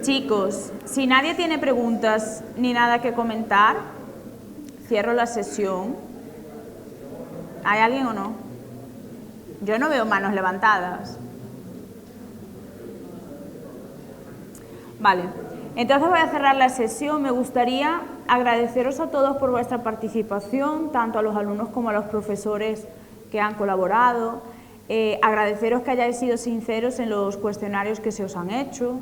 [SPEAKER 1] chicos, si nadie tiene preguntas ni nada que comentar, cierro la sesión. ¿Hay alguien o no? Yo no veo manos levantadas. Vale, entonces voy a cerrar la sesión. Me gustaría agradeceros a todos por vuestra participación, tanto a los alumnos como a los profesores que han colaborado. Agradeceros que hayáis sido sinceros en los cuestionarios que se os han hecho,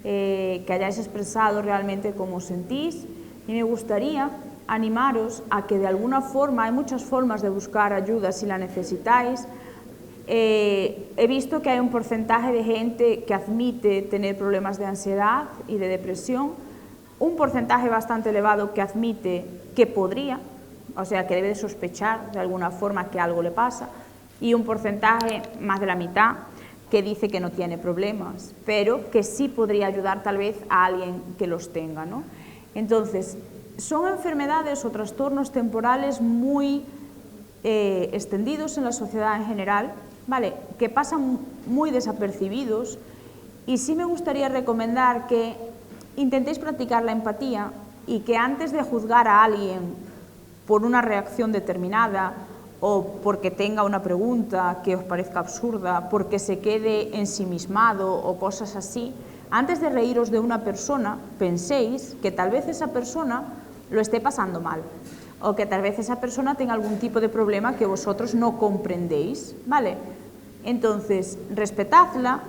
[SPEAKER 1] que hayáis expresado realmente cómo os sentís, y me gustaría animaros a que de alguna forma, hay muchas formas de buscar ayuda si la necesitáis. He visto que hay un porcentaje de gente que admite tener problemas de ansiedad y de depresión, un porcentaje bastante elevado que admite que podría, o sea, que debe de sospechar de alguna forma que algo le pasa, y un porcentaje, más de la mitad, que dice que no tiene problemas, pero que sí podría ayudar tal vez a alguien que los tenga, ¿no? Entonces, son enfermedades o trastornos temporales muy extendidos en la sociedad en general, ¿vale?, que pasan muy desapercibidos, y sí me gustaría recomendar que intentéis practicar la empatía y que antes de juzgar a alguien por una reacción determinada, o porque tenga una pregunta que os parezca absurda, porque se quede ensimismado o cosas así, antes de reíros de una persona, penséis que tal vez esa persona lo esté pasando mal, o que tal vez esa persona tenga algún tipo de problema que vosotros no comprendéis, ¿vale? Entonces, respetadla,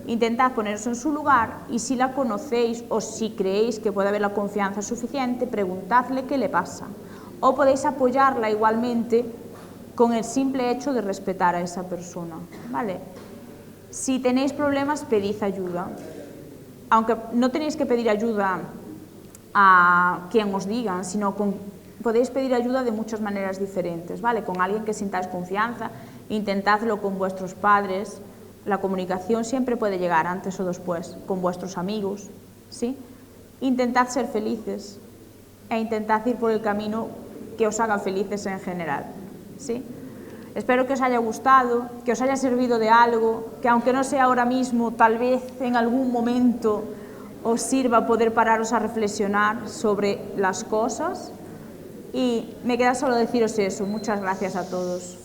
[SPEAKER 1] intentad poneros en su lugar, y si la conocéis o si creéis que puede haber la confianza suficiente, preguntadle qué le pasa. O podéis apoyarla igualmente con el simple hecho de respetar a esa persona, ¿vale? Si tenéis problemas, pedid ayuda. Aunque no tenéis que pedir ayuda a quien os digan, sino podéis pedir ayuda de muchas maneras diferentes, ¿vale? Con alguien que sintáis confianza, intentadlo con vuestros padres. La comunicación siempre puede llegar antes o después, con vuestros amigos, ¿sí? Intentad ser felices e intentad ir por el camino que os haga felices en general, ¿sí? Espero que os haya gustado, que os haya servido de algo, que aunque no sea ahora mismo, tal vez en algún momento os sirva poder pararos a reflexionar sobre las cosas. Y me queda solo deciros eso. Muchas gracias a todos.